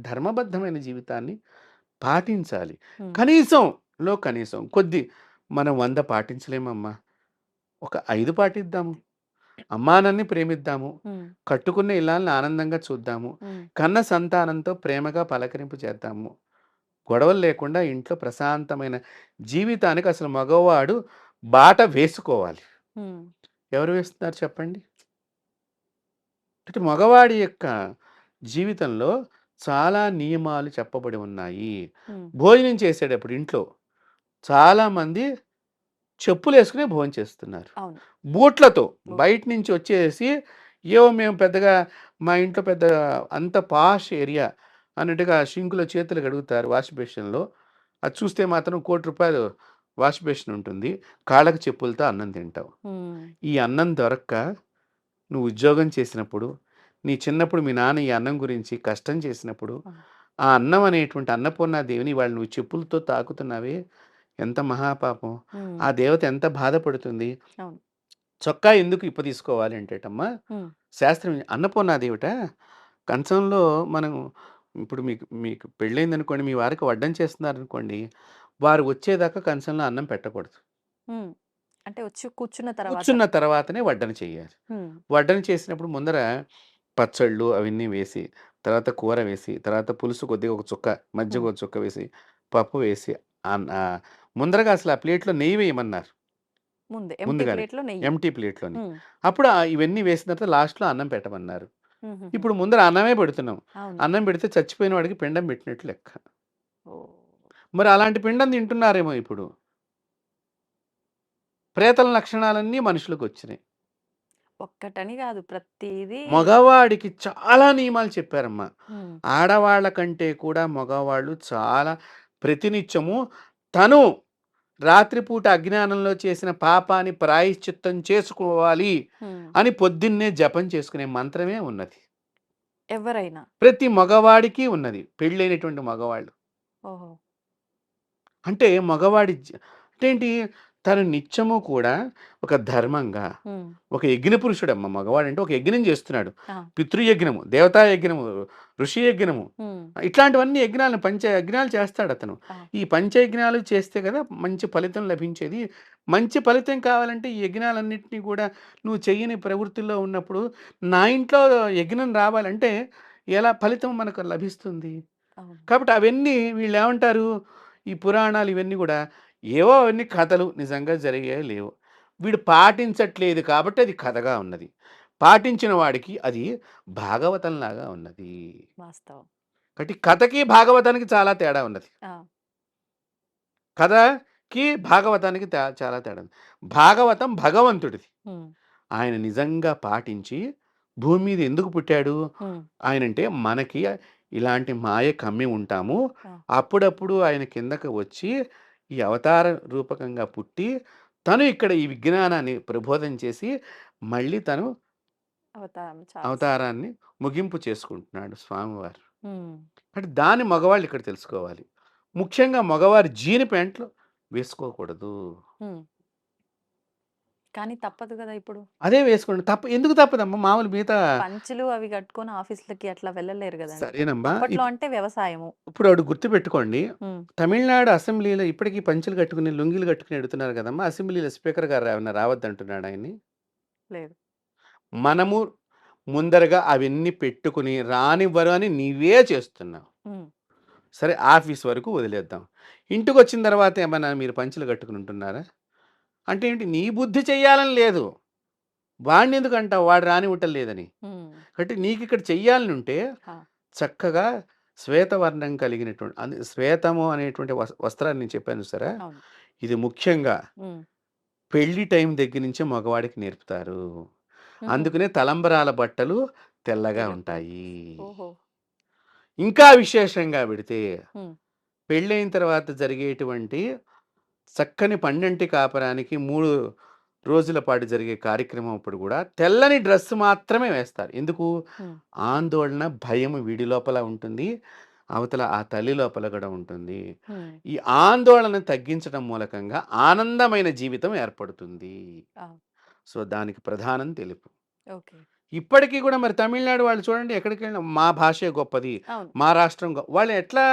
ధర్మబద్ధమైన జీవితాన్ని పాటించాలి. హ్మ్. కనీసంలో కనీసం కొద్ది మనం 100 పాటించలేమమ్మా. ఒక 5 పాటిద్దాము. అమ్మానాన్నని ప్రేమిద్దాము. హ్మ్. కట్టుకున్న ఇల్లాలని ఆనందంగా చూద్దాము. హ్మ్. కన్న సంతానంతో ప్రేమగా పలకరింపు చేద్దాము. గొడవలు లేకుండా ఇంట్లో ప్రశాంతమైన జీవితానికి అసలు మగవాడు బాట వేసుకోవాలి. హ్మ్. ఎవరు వేస్తున్నారు చెప్పండి? అంటే మగవాడి యొక్క జీవితంలో చాలా నియమాలు చెప్పబడి ఉన్నాయి. హ్మ్. భోజనం చేసేటప్పుడు ఇంట్లో చాలామంది చెప్పులేసుకునే భోంచేస్తున్నారు. అవును. బూట్లతో బూట్లు. బయట నుంచి వచ్చేసి ఏవో మేము పెద్దగా మా ఇంట్లో పెద్ద అంత పాష్ ఏరియా అన్నట్టుగా సింక్‌లో చేతులు కడుగుతారు వాష్ బేసిన్‌లో. అది చూస్తే మాత్రం ₹1,00,00,000 వాష్ బేసిన్ ఉంటుంది. కాళ్ళకి చెప్పులతో అన్నం తింటావు. హ్మ్. ఈ అన్నం దొరక్క నువ్వు ఉద్యోగం చేసినప్పుడు, నీ చిన్నప్పుడు మీ నాన్న ఈ అన్నం గురించి కష్టం చేసినప్పుడు, ఆ! ఆ అన్నం అనేటువంటి అన్నపూర్ణాదేవిని ఇవాళ నువ్వు చెప్పులతో తాకుతున్నావే ఎంత మహాపాపం. హ్మ్. ఆ దేవత ఎంత బాధపడుతుంది. అవును. చొక్కా ఎందుకు ఇప్పదీసుకోవాలి అంటేటమ్మా, హ్మ్. శాస్త్రం అన్నపూర్ణాదేవిట కంచంలో మనం ఇప్పుడు మీకు మీకు పెళ్ళయిందనుకోండి, మీ వారికి వడ్డన చేస్తున్నారనుకోండి, వారు వచ్చేదాకా కంచంలో అన్నం పెట్టకూడదు. హ్మ్. అంటే వచ్చి కూర్చున్న తర్వాత. కూర్చున్న తర్వాతనే వడ్డన చేయాలి. హ్మ్. వడ్డన చేసినప్పుడు ముందర పచ్చళ్ళు అవన్నీ వేసి, తర్వాత కూర వేసి, తర్వాత పులుసు కొద్దిగా ఒక చుక్క, మజ్జిగ హ్మ్. ఒక చుక్క వేసి, పప్పు వేసి, ముందరగా అసలు ఆ ప్లేట్‌లో నెయ్యి వేయమన్నారు ముందే ఎంప్టీ ముందుగానే. ప్లేట్‌లో నెయ్యి. ఎంప్టీ ప్లేట్‌లోని. హ్మ్. అప్పుడు ఇవన్నీ వేసిన తర్వాత లాస్ట్‌లో అన్నం పెట్టమన్నారు. హుహుహు. ఇప్పుడు ముందర అన్నమే పెడుతున్నాం. అవును. అన్నం పెడితే చచ్చిపోయిన వాడికి పిండం పెట్టినట్టు లెక్క. ఓహ్! మరి అలాంటి పిండం తింటున్నారేమో ఇప్పుడు. ప్రేతల లక్షణాలన్నీ మనుషులకొచ్చినాయి. ఒక్కటని గాదు ప్రతీదీ. మగవాడికి చాలా నియమాలు చెప్పారమ్మా. హ్మ్. ఆడవాళ్ళ కంటే కూడా మగవాళ్ళు చాలా ప్రతినిత్యము తను రాత్రిపూట అజ్ఞానంలో చేసిన పాపాన్ని ప్రాయశ్చిత్తం చేసుకోవాలి హ్మ్. అని పొద్దున్నే జపం చేసుకునే మంత్రమే ఉన్నది. ఎవరైనా. ప్రతి మగవాడికి ఉన్నది. పెళ్ళైనటువంటి మగవాళ్ళు. ఓహో! అంటే మగవాడి అంటే ఏంటి? తను నిత్యము కూడా ఒక ధర్మంగా, హ్మ్. ఒక యజ్ఞ పురుషుడమ్మ మగవాడంటే ఒక యజ్ఞం చేస్తున్నాడు. ఆ! పితృయజ్ఞము, దేవతా యజ్ఞము, ఋషి యజ్ఞము. హ్మ్. ఇట్లాంటివన్నీ యజ్ఞాలను పంచయజ్ఞాలు చేస్తాడతను. ఆ! ఈ పంచయజ్ఞాలు చేస్తే కదా మంచి ఫలితం లభించేది. మంచి ఫలితం కావాలంటే ఈ యజ్ఞాలన్నిటిని కూడా నువ్వు చెయ్యని ప్రవృత్తిలో ఉన్నప్పుడు నా ఇంట్లో యజ్ఞం రావాలంటే ఎలా ఫలితం మనకు లభిస్తుంది? అవును. కాబట్టి అవన్నీ వీళ్ళేమంటారు? ఈ పురాణాలు ఇవన్నీ గూడా ఏవో అవన్నీ కథలు. నిజంగా జరిగాయో లేవో. వీడు పాటించట్లేదు కాబట్టి అది కథగా ఉన్నది. పాటించిన వాడికి అది భాగవతంలాగా ఉన్నది. వాస్తవం. కాబట్టి కథకి, భాగవతానికి చాలా తేడా ఉన్నది. ఆ! కథకి, భాగవతానికి చాలా తేడా ఉంది. భాగవతం భగవంతుడిది. హ్మ్. ఆయన నిజంగా పాటించి భూమి మీద ఎందుకు పుట్టాడు? హ్మ్. ఆయనంటే మనకి ఇలాంటి మాయ కమ్మి ఉంటాము. ఆ! అప్పుడప్పుడు ఆయన కిందకి వచ్చి ఈ అవతార రూపకంగా పుట్టి తను ఇక్కడ ఈ విజ్ఞానాన్ని ప్రబోధం చేసి మళ్ళీ తను అవతారం చాలిస్. అవతారాన్ని ముగింపు చేసుకుంటున్నాడు స్వామివారు. హ్మ్. అంటే దాన్ని మగవాళ్ళు ఇక్కడ తెలుసుకోవాలి. ముఖ్యంగా మగవారు జీన్ ప్యాంట్లు వేసుకోకూడదు. హ్మ్. కానీ తప్పదు గదా! ఇప్పుడు. అదే వేసుకోండి. ఎందుకు తప్పదమ్మా? మామూలు మిగతా పంచెలు అవి గట్టుకొని ఆఫీస్‌లకి అట్లా వెళ్ళలేరు గదండీ! సరేనమ్మా. అప్పట్లో అంటే వ్యవసాయము. ఇప్పుడు ఆవిడ గుర్తుపెట్టుకోండి. హ్మ్. తమిళనాడు అసెంబ్లీలో ఇప్పటికి పంచెలు కట్టుకుని, లుంగీలు కట్టుకుని ఎడుతున్నారు కదమ్మా! అసెంబ్లీలో స్పీకర్ గారు ఏమన్నా రావద్దంటున్నాడా ఆయన్ని? లేదు. మనము ముందరగా అవన్నీ పెట్టుకుని రానివ్వరు అని నీవే చేస్తున్నావు. హ్మ్. సరే ఆఫీస్ వరకు వదిలేద్దాం. ఇంటికొచ్చిన తర్వాత ఏమన్నా మీరు పంచెలు కట్టుకుని ఉంటున్నారా? అంటే ఏంటి నీ బుద్ధి చెయ్యాలని లేదు. వాడినెందుకంటావు వాడు రానివ్వటం లేదని. హ్మ్. కాబట్టి నీకిక్కడ చెయ్యాలనుంటే ఆ! చక్కగా శ్వేతవర్ణం కలిగినటువంటి శ్వేతము అనేటువంటి వస్త్రాన్ని నేను చెప్పాను చూసారా? అవును. ఇది ముఖ్యంగా హ్మ్. పెళ్లి టైం దగ్గర నుంచే మగవాడికి నేర్పుతారు. హుహుహు. అందుకనే తలంబరాల బట్టలు తెల్లగా తెలుపు. ఉంటాయి. ఓహో! ఇంకా విశేషంగా పెడితే హ్మ్. పెళ్ళైన తర్వాత జరిగేటువంటి చక్కని పండంటి కాపరానికి 3 రోజుల పాటు జరిగే కార్యక్రమం అప్పుడు గూడా తెల్లని డ్రెస్ మాత్రమే వేస్తారు. ఎందుకు? హ్మ్. ఆందోళన, భయం వీడి లోపల ఉంటుంది. అవతల ఆ తల్లి లోపల గూడా ఉంటుంది. హ్మ్. ఈ ఆందోళన తగ్గించడం మూలకంగా ఆనందమైన జీవితం ఏర్పడుతుంది. ఆ! సో, దానికి ప్రధానం తెలుపు. ఓకే. ఇప్పటికి గూడా మరి తమిళనాడు వాళ్ళు చూడండి ఎక్కడికెళ్ళినా మా భాషే గొప్పది. అవును. మా రాష్ట్రం వాళ్ళు ఎట్లా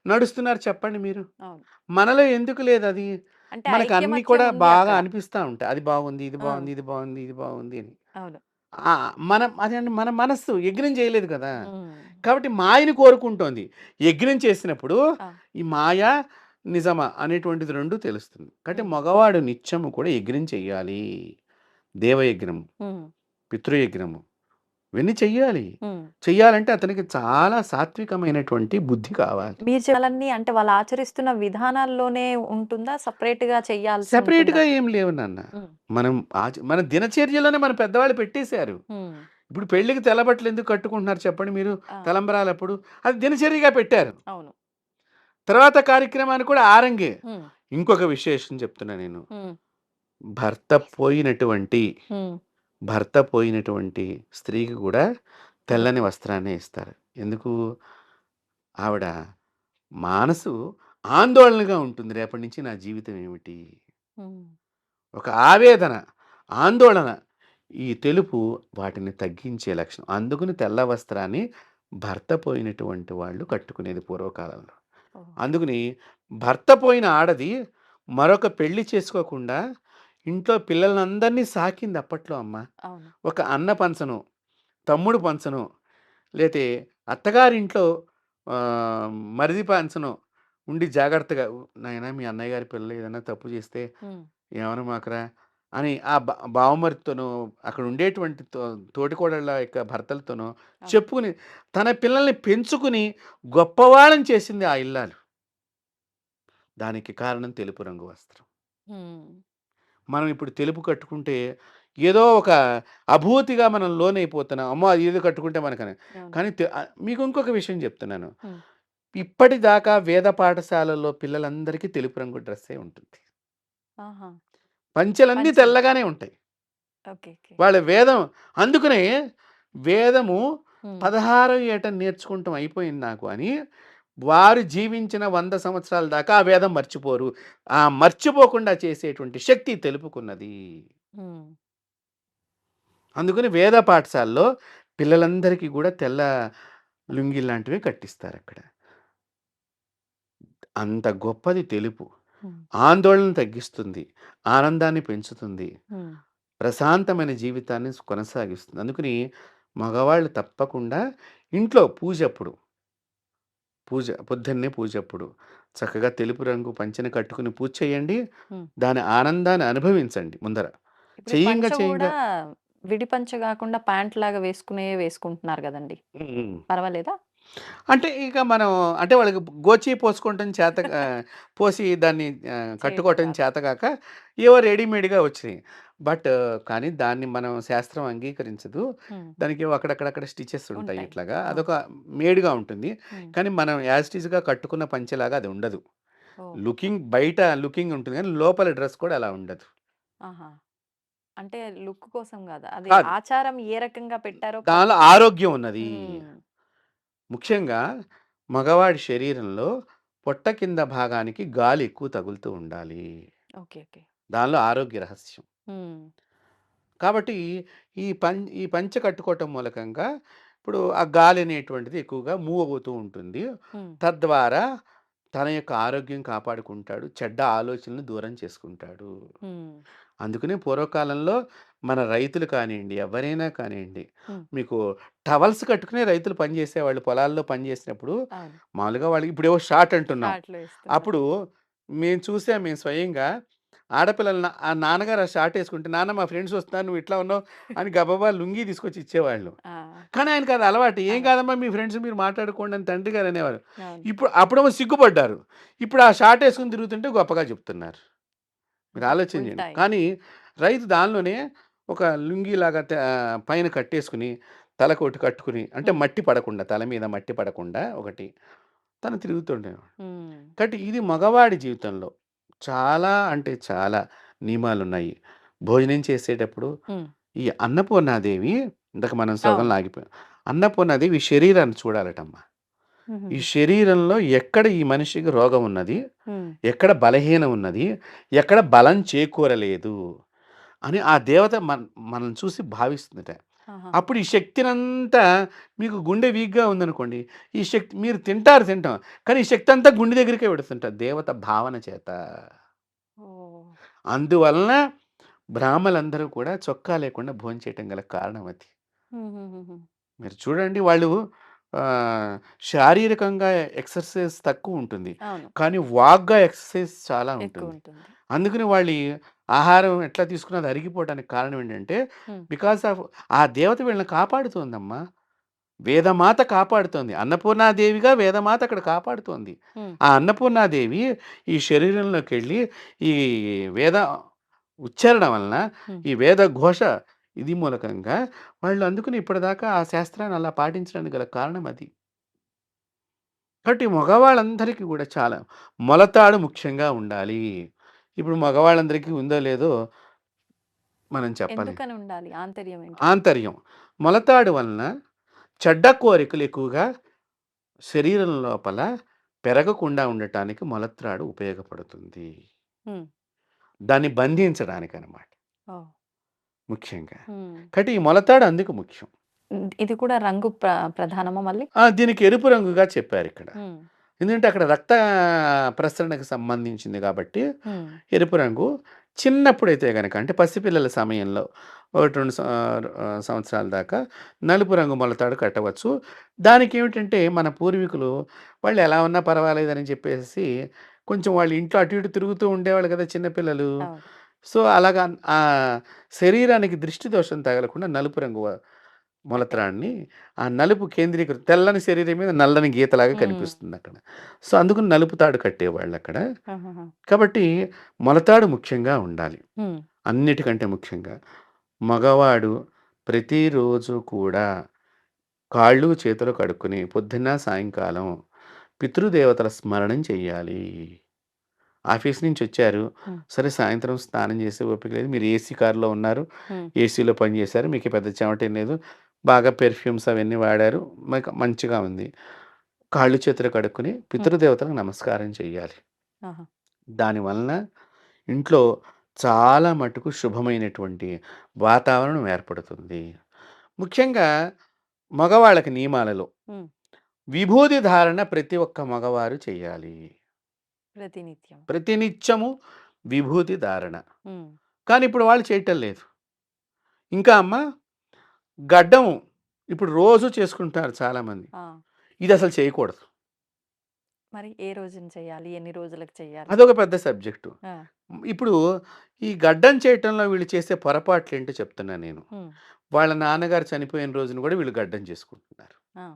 నడుస్తున్నారు చెప్పండి మీరు? అవును. మనలో ఎందుకు లేదది? అంటే మనకు అన్నీ ఐక్యమత్యం కూడా ఉంది బాగా అక్కడ. అనిపిస్తా ఉంటాయి. అది బాగుంది, ఇది ఆ! బాగుంది, ఇది బాగుంది, ఇది బాగుంది అని. అవును. మనం అదండి మన మనస్సు యజ్ఞం చేయలేదు కదా! హ్మ్. కాబట్టి మాయని కోరుకుంటోంది. యజ్ఞం చేసినప్పుడు ఆ! ఈ మాయ, నిజమా అనేటువంటిది 2 తెలుస్తుంది. కాబట్టి హుహు. మగవాడు నిత్యము కూడా యజ్ఞం చెయ్యాలి. దేవయజ్ఞము, హ్మ్. పితృయజ్ఞము ఇవన్నీ చెయ్యాలి. హ్మ్. చెయ్యాలంటే అతనికి చాలా సాత్వికమైనటువంటి బుద్ధి కావాలి. మీరు చెప్పాలన్నీ అంటే వాళ్ళు ఆచరిస్తున్న విధానాల్లోనే ఉంటుందా? సెపరేట్‌గా చేయాల్సి ఉంటుందా? సెపరేట్‌గా ఏం లేవు నాన్న. హ్మ్. మనం మన దినచర్యలోనే మన పెద్దవాళ్ళు పెట్టేశారు. హ్మ్. ఇప్పుడు పెళ్ళికి తెల్ల బట్టలు ఎందుకు కట్టుకుంటున్నారు చెప్పండి మీరు? ఆ! తలంబ్రాలప్పుడు. అది దినచర్యగా పెట్టారు. అవును. తర్వాత కార్యక్రమాన్ని కూడా ఆరంగే. హ్మ్. ఇంకొక విశేషం చెప్తున్నా నేను. హ్మ్. భర్త పోయినటువంటి, హ్మ్. భర్త పోయినటువంటి స్త్రీకి కూడా తెల్లని తెలుపు. వస్త్రాన్నే ఇస్తారు. ఎందుకు? ఆవిడ మనసు ఆందోళనగా ఉంటుంది. రేపటి నుంచి నా జీవితం ఏమిటి? హ్మ్. ఒక ఆవేదన, ఆందోళన ఈ తెలుపు వాటిని తగ్గించే లక్షణం. అందుకని తెల్ల వస్త్రాన్ని భర్త పోయినటువంటి వాళ్ళు కట్టుకునేది పూర్వకాలంలో. ఓహ్! అందుకని భర్త పోయిన ఆడది మరొక పెళ్లి చేసుకోకుండా ఇంట్లో పిల్లలనందరినీ సాకింది అప్పట్లో అమ్మ. అవును. ఒక అన్న పంచను, తమ్ముడు పంచను, లేతే అత్తగారింట్లో మరిది పంచను ఉండి జాగ్రత్తగా నాయనా మీ అన్నయ్య గారి పిల్లలు ఏదైనా తప్పు చేస్తే హ్మ్. ఏమనమాకరా అని ఆ బావమరిదితోనో అక్కడ ఉండేటువంటి తోటికోడళ్ళ యొక్క భర్తలతోనో అవును. చెప్పుకుని తన పిల్లల్ని పెంచుకుని గొప్పవాళ్ళని చేసింది ఆ ఇల్లాలు. దానికి కారణం తెలుపు రంగు వస్త్రం. హ్మ్. మనం ఇప్పుడు తెలుపు కట్టుకుంటే ఏదో ఒక అభూతిగా మనం లోనైపోతున్నాం. అమ్మో! అది ఏదో కట్టుకుంటే మనకని. అవును. కానీ మీకు ఇంకొక విషయం చెప్తున్నాను. హ్మ్. ఇప్పటిదాకా వేద పాఠశాలల్లో పిల్లలందరికీ తెలుపు రంగు డ్రెస్సే ఉంటుంది. ఆహా! పంచెలన్నీ పంచలు. తెల్లగానే ఉంటాయి. ఓకే. ఓకే. వాళ్ళ వేదం అందుకనే వేదము హ్మ్. 16 ఏట నేర్చుకుంటం అయిపోయింది నాకు అని వారు జీవించిన 100 సంవత్సరాల దాకా ఆ వేదం మర్చిపోరు. ఆ మర్చిపోకుండా చేసేటువంటి శక్తి తెలుపుకున్నది. హ్మ్. అందుకని వేద పాఠశాలలో పిల్లలందరికీ గూడా తెల్ల లుంగీల్లాంటివి కట్టిస్తారక్కడ. అంత గొప్పది తెలుపు. హ్మ్. ఆందోళన తగ్గిస్తుంది. ఆనందాన్ని పెంచుతుంది. హ్మ్. ప్రశాంతమైన జీవితాన్ని కొనసాగిస్తుంది. అందుకని మగవాళ్ళు తప్పకుండా ఇంట్లో పూజప్పుడు, పొద్దున్నే పూజప్పుడు చక్కగా తెలుపు రంగు పంచెని కట్టుకుని పూజ చేయండి. హ్మ్. దాని ఆనందాన్ని అనుభవించండి ముందర. ఇప్పుడు ఈ పంచ చేయంగా చేయంగా గూడా విడి పంచ గాకుండా ప్యాంట్‌లాగా వేసుకుంటున్నారు గదండీ! హ్మ్. హ్మ్. పర్వాలేదా? అంటే ఇక మనం అంటే వాళ్ళకి గోచి పోసుకోవటం చేత పోసి దాన్ని చేయటం కట్టుకోవటం రాదు. చేతగాక ఏవో రెడీమేడ్‌గా వచ్చినాయి. బట్ కానీ దాన్ని మనం శాస్త్రం అంగీకరించదు. హ్మ్. దానికి ఏవో అక్కడక్కడక్కడ స్టిచెస్ ఉంటాయి ఉంటాయి. ఇట్లాగా. అవును. అదొక మేడ్‌గా ఉంటుంది. హ్మ్. కానీ మనం యాజ్ ఇట్ ఈస్‌గా కట్టుకున్న పంచెలాగా అది ఉండదు. ఓహ్! బయట లుకింగ్ ఉంటుంది గానీ లోపల డ్రెస్ కూడా అలా ఉండదు. ఆహా! అంటే లుక్ కోసం గాదా? అది కాదు. ఆచారం ఏ రకంగా పెట్టారో దానిలో ఆరోగ్యం ఉన్నది. హ్మ్. ముఖ్యంగా మగవాడి శరీరంలో పొట్ట కింద భాగానికి గాలి ఎక్కువ తగులుతూ ఉండాలి. ఓకే. ఓకే. దానిలో ఆరోగ్య రహస్యం. హ్మ్. కాబట్టి ఈ పంచె కట్టుకోవటం మూలకంగా ఇప్పుడు ఆ గాలి అనేటువంటిది ఎక్కువగా మూవ్ అవుతూ ఉంటుంది. హ్మ్. తద్వారా తన యొక్క ఆరోగ్యం కాపాడుకుంటాడు. చెడ్డ ఆలోచనలను దూరం చేసుకుంటాడు. హ్మ్. అందుకనే పూర్వకాలంలో మన రైతులు కానియండి, ఎవరైనా కానియండి, హ్మ్. మీకు టవల్స్ కట్టుకునే రైతులు పనిచేసేవాళ్ళు. పొలాల్లో పనిచేసినప్పుడు అవును. మామూలుగా వాళ్ళకి ఇప్పుడేవో షార్ట్ అంటున్నాం. షార్ట్‌లో ఏస్తున్నారు. అప్పుడు మేము స్వయంగా ఆడపిల్లలు ఆ నాన్నగారు ఆ షార్ట్ ఏసుకుంటే, "నాన్న మా ఫ్రెండ్స్ వస్తున్నారు. నువ్వు ఇట్లా ఉన్నావు" అని గబగబా లుంగీ తీసుకొచ్చి ఇచ్చేవాళ్ళు. ఆ! కానీ ఆయనకి అది అలవాటు. "ఏం అలా. కాదమ్మా మీ ఫ్రెండ్స్ మీరు మాట్లాడుకోండి" అని తండ్రి గారు అనేవారు. అవును. అప్పుడేమో సిగ్గుపడ్డారు. ఇప్పుడు ఆ షార్ట్ ఏసుకొని తిరుగుతుంటే గొప్పగా చెప్తున్నారు. మీరు ఆలోచన ఉల్టా చేయండి. అయింది. కానీ రైతు దానిలోనే ఒక లుంగీలాగా పైన కట్టేసుకొని, తలకోటి కట్టుకుని అంటే హ్మ్. మట్టి పడకుండా, తల మీద మట్టి పడకుండా ఒకటి తను తిరుగుతుండేవాడు. హ్మ్. కాబట్టి ఇది మగవాడి జీవితంలో చాలా అంటే చాలా నియమాలున్నాయి. భోజనం చేసేటప్పుడు హ్మ్. ఈ అన్నపూర్ణాదేవి ఇందాక మనం అవును. సగంలో ఆగిపోయాం. అన్నపూర్ణాదేవి శరీరాన్ని చూడాలటమ్మా. ఈ హుహుహు. శరీరంలో ఎక్కడ ఈ మనిషికి రోగం ఉన్నది, హ్మ్. ఎక్కడ బలహీనం ఉన్నది, ఎక్కడ బలం చేకూరలేదు అని ఆ దేవత మనల్ని చూసి భావిస్తుందట. ఆహాహా! అప్పుడు ఈ శక్తినంతా మీకు గుండె వీక్‌గా ఉందనుకోండి, ఈ శక్తి మీరు తింటాం. కానీ ఈ శక్తి అంతా గుండె దగ్గరికే వెడుతుంటది దేవత భావన చేత. ఓహ్! అందువలన బ్రాహ్మలందరూ కూడా చొక్కా లేకుండా భోంచేయటం గల కారణం అది. హుహుహుహు. మీరు చూడండి వాళ్ళు ఆహ్, శారీరకంగా ఎక్సర్‌సైజ్ తక్కువుంటుంది. అవును. కానీ వాక్‌గా ఎక్సర్‌సైజ్ చాలా ఉంటుంది. ఎక్కువుంటుంది. అందుకని వాళ్ళీ ఆహారం ఎట్లా తీసుకున్నా అది అరిగిపోవడానికి కారణం ఏంటంటే, హ్మ్. బికాస్ ఆఫ్ ఆ దేవత వీళ్ళని కాపాడుతోందమ్మా. వేదమాత కాపాడుతోంది. అన్నపూర్ణాదేవిగా వేదమాత అక్కడ కాపాడుతోంది. హ్మ్. ఆ అన్నపూర్ణాదేవి ఈ శరీరంలోకెళ్ళి ఈ వేద ఉచ్చారణ వలన, హ్మ్. ఈ వేద ఘోష ఇది మూలకంగా వాళ్ళు అందుకని ఇప్పటిదాకా ఆ శాస్త్రాన్ని అలా పాటించడానికి గల కారణం అది. కాబట్టి మగవాళ్ళందరికీ కూడా చాలా మొలతాడు ముఖ్యంగా ఉండాలి. ఇప్పుడు మగవాళ్ళందరికీ ఉందో లేదో మనం చెప్పలేం. ఎందుకని ఉండాలి? ఆంతర్యం ఏంటి? ఆంతర్యం. మొలతాడు వలన చెడ్డ కోరికలు ఎక్కువగా శరీరం లోపల పెరగకుండా ఉండటానికి మొలత్రాడు ఉపయోగపడుతుంది. హ్మ్. దాన్ని బంధించడానికనమాట ఓహ్! ముఖ్యంగా. హ్మ్. కాబట్టి ఈ మొలతాడు అందుకు ముఖ్యం. ఇది కూడా రంగు ప్రధానమా మళ్ళీ? దీనికి ఎరుపు రంగుగా చెప్పారిక్కడ. హ్మ్. ఎందుకంటే అక్కడ రక్త ప్రసరణకు సంబంధించింది కాబట్టి హ్మ్. ఎరుపు రంగు. చిన్నప్పుడైతే గనక అంటే పసిపిల్లల సమయంలో 1, 2 సంవత్సరాల దాకా నలుపు రంగు మొలతాడు కట్టవచ్చు. దానికేమిటంటే మన పూర్వీకులు వాళ్ళు ఎలా ఉన్నా పర్వాలేదని చెప్పేసి కొంచెం వాళ్ళు ఇంట్లో అటు ఇటు తిరుగుతూ ఉండేవాళ్ళు కదా చిన్న పిల్లలు. అవును. సో, అలాగా శరీరానికి దృష్టి దోషం తగలకుండా నలుపు రంగు కట్టే మొలత్రాన్ని ఆ నలుపు తెల్లని శరీరం మీద నల్లని గీతలాగా హ్మ్. కనిపిస్తుందక్కడ. సో, అందుకని నలుపు తాడు కట్టేవాళ్ళక్కడ. ఆహాహా! కాబట్టి మొలతాడు ముఖ్యంగా ఉండాలి. హ్మ్. అన్నిటికంటే ముఖ్యంగా. మగవాడు ప్రతిరోజు కూడా కాళ్ళు, చేతులు కడుక్కొని పొద్దున్న, సాయంకాలం పితృదేవతల స్మరణం చెయ్యాలి. ఆఫీస్ నుంచొచ్చారు. హ్మ్. సరే సాయంత్రం స్నానం చేసే ఓపిక లేదు. మీరు ఏసీ కార్‌లో ఉన్నారు. హ్మ్. ఏసీలో పని చేశారు. మీకు పెద్ద చెమటేం లేదు. బాగా పెర్ఫ్యూమ్స్ అవన్నీ వాడారు. మీకు మంచిగా ఉంది. కాళ్ళు, చేతులు కడుక్కొని హ్మ్. పితృదేవతలకు నమస్కారం చెయ్యాలి. ఆహా! దానివలన ఇంట్లో చాలా మటుకు శుభమైనటువంటి వాతావరణం ఏర్పడుతుంది. ముఖ్యంగా మగవాళ్ళకి నియమాలలో హ్మ్. విభూది ధారణ ప్రతి ఒక్క మగవారు చెయ్యాలి. ప్రతినిత్యం. ప్రతినిత్యము విభూది ధారణ. హ్మ్. కానీ ఇప్పుడు వాళ్ళు చేయటం లేదు. ఇంకా గడ్డం ఇప్పుడు రోజు చేసుకుంటున్నారు చాలామంది. ఆ! ఇదసలు చేయకూడదు. మరి ఏ రోజున చేయాలి? ఎన్ని రోజులకు చేయాలి? అదొక పెద్ద సబ్జెక్టు. ఆ! ఇప్పుడు ఈ గడ్డం చేయటంలో వీళ్ళు చేసే పొరపాట్లేంటో చెప్తున్నా నేను. హ్మ్. వాళ్ళ నాన్నగారు చనిపోయిన రోజున గూడా వీళ్ళు గడ్డం చేసుకుంటున్నారు. ఆ!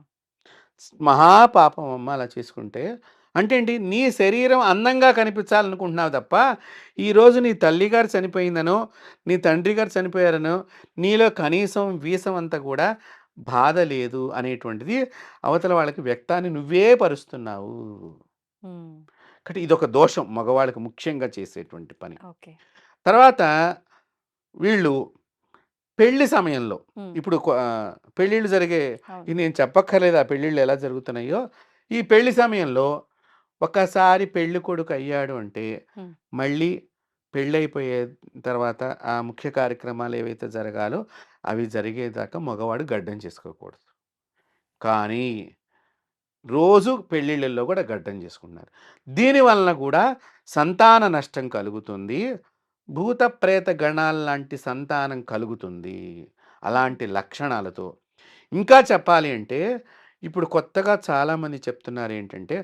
మహాపాపం అమ్మ అలా చేసుకుంటే. అంటే ఏంటి? నీ శరీరం అందంగా కనిపించాలనుకుంటున్నావు తప్ప, ఈరోజు నీ తల్లిగారు చనిపోయిందనో, నీ తండ్రి గారు చనిపోయారనో, నీలో కనీసం వీసం అంతా కూడా బాధ లేదు అనేటువంటిది అవతల వాళ్ళకి వ్యక్తాన్ని నువ్వే పరుస్తున్నావు. హ్మ్. కాబట్టి ఇదొక దోషం మగవాళ్ళకి ముఖ్యంగా చేసేటువంటి పని. ఓకే. తర్వాత వీళ్ళు పెళ్లి సమయంలో హ్మ్. ఇప్పుడు పెళ్ళిళ్ళు జరిగే అవును. ఇది నేను చెప్పక్కర్లేదు ఆ పెళ్ళిళ్ళు ఎలా జరుగుతున్నాయో. ఈ పెళ్లి సమయంలో ఒక్కసారి పెళ్లి కొడుకు అయ్యాడు అంటే హ్మ్. మళ్ళీ పెళ్ళైపోయే తర్వాత ఆ ముఖ్య కార్యక్రమాలు ఏవైతే జరగాలో అవి జరిగేదాకా మగవాడు గడ్డం చేసుకోకూడదు. కానీ రోజు పెళ్ళిళ్ళల్లో కూడా గడ్డం చేసుకుంటున్నారు. దీని వలన కూడా సంతాన నష్టం కలుగుతుంది. భూత ప్రేత గణాల్లాంటి సంతానం కలుగుతుంది. హుహు. అలాంటి లక్షణాలతో. ఇంకా చెప్పాలి అంటే ఇప్పుడు కొత్తగా చాలామంది చెప్తున్నారేంటంటే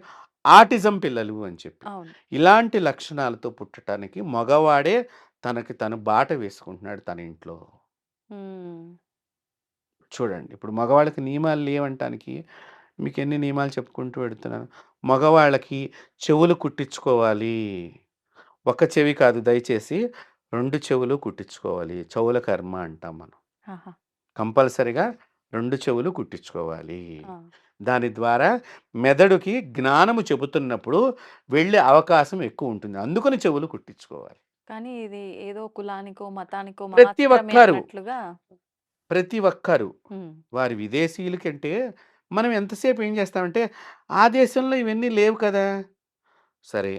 ఆటిజం పిల్లలు అని చెప్పి. అవును. ఇలాంటి లక్షణాలతో పుట్టటానికి మగవాడే తనకి తను బాట వేసుకుంటున్నాడు తన ఇంట్లో. హ్మ్. చూడండి. ఇప్పుడు మగవాళ్ళకి నియమాలు లేవంటానికి మీకెన్ని నియమాలు చెప్పుకుంటూ వెళ్తున్నాను. మగవాళ్ళకి చెవులు కుట్టించుకోవాలి. ఒక చెవి కాదు దయచేసి 2 చెవులు కుట్టించుకోవాలి. చెవుల కర్మ అంటాం మనం. ఆహా! కంపల్సరీగా 2 చెవులు కుట్టించుకోవాలి. ఆ! దాని ద్వారా మెదడుకి జ్ఞానము చెబుతున్నప్పుడు వెళ్ళే అవకాశం ఎక్కువుంటుంది. అందుకని చెవులు కుట్టించుకోవాలి. కానీ ఇది ఏదో కులానికో, మతానికో ప్రతి మాత్రమే ఒక్కరు, అన్నట్లుగా ప్రతి ఒక్కరు హ్మ్. వారి విదేశీయులకంటే మనం ఎంతసేపు ఏం చేస్తామంటే, ఆ దేశంలో ఇవన్నీ లేవు కదా! సరే.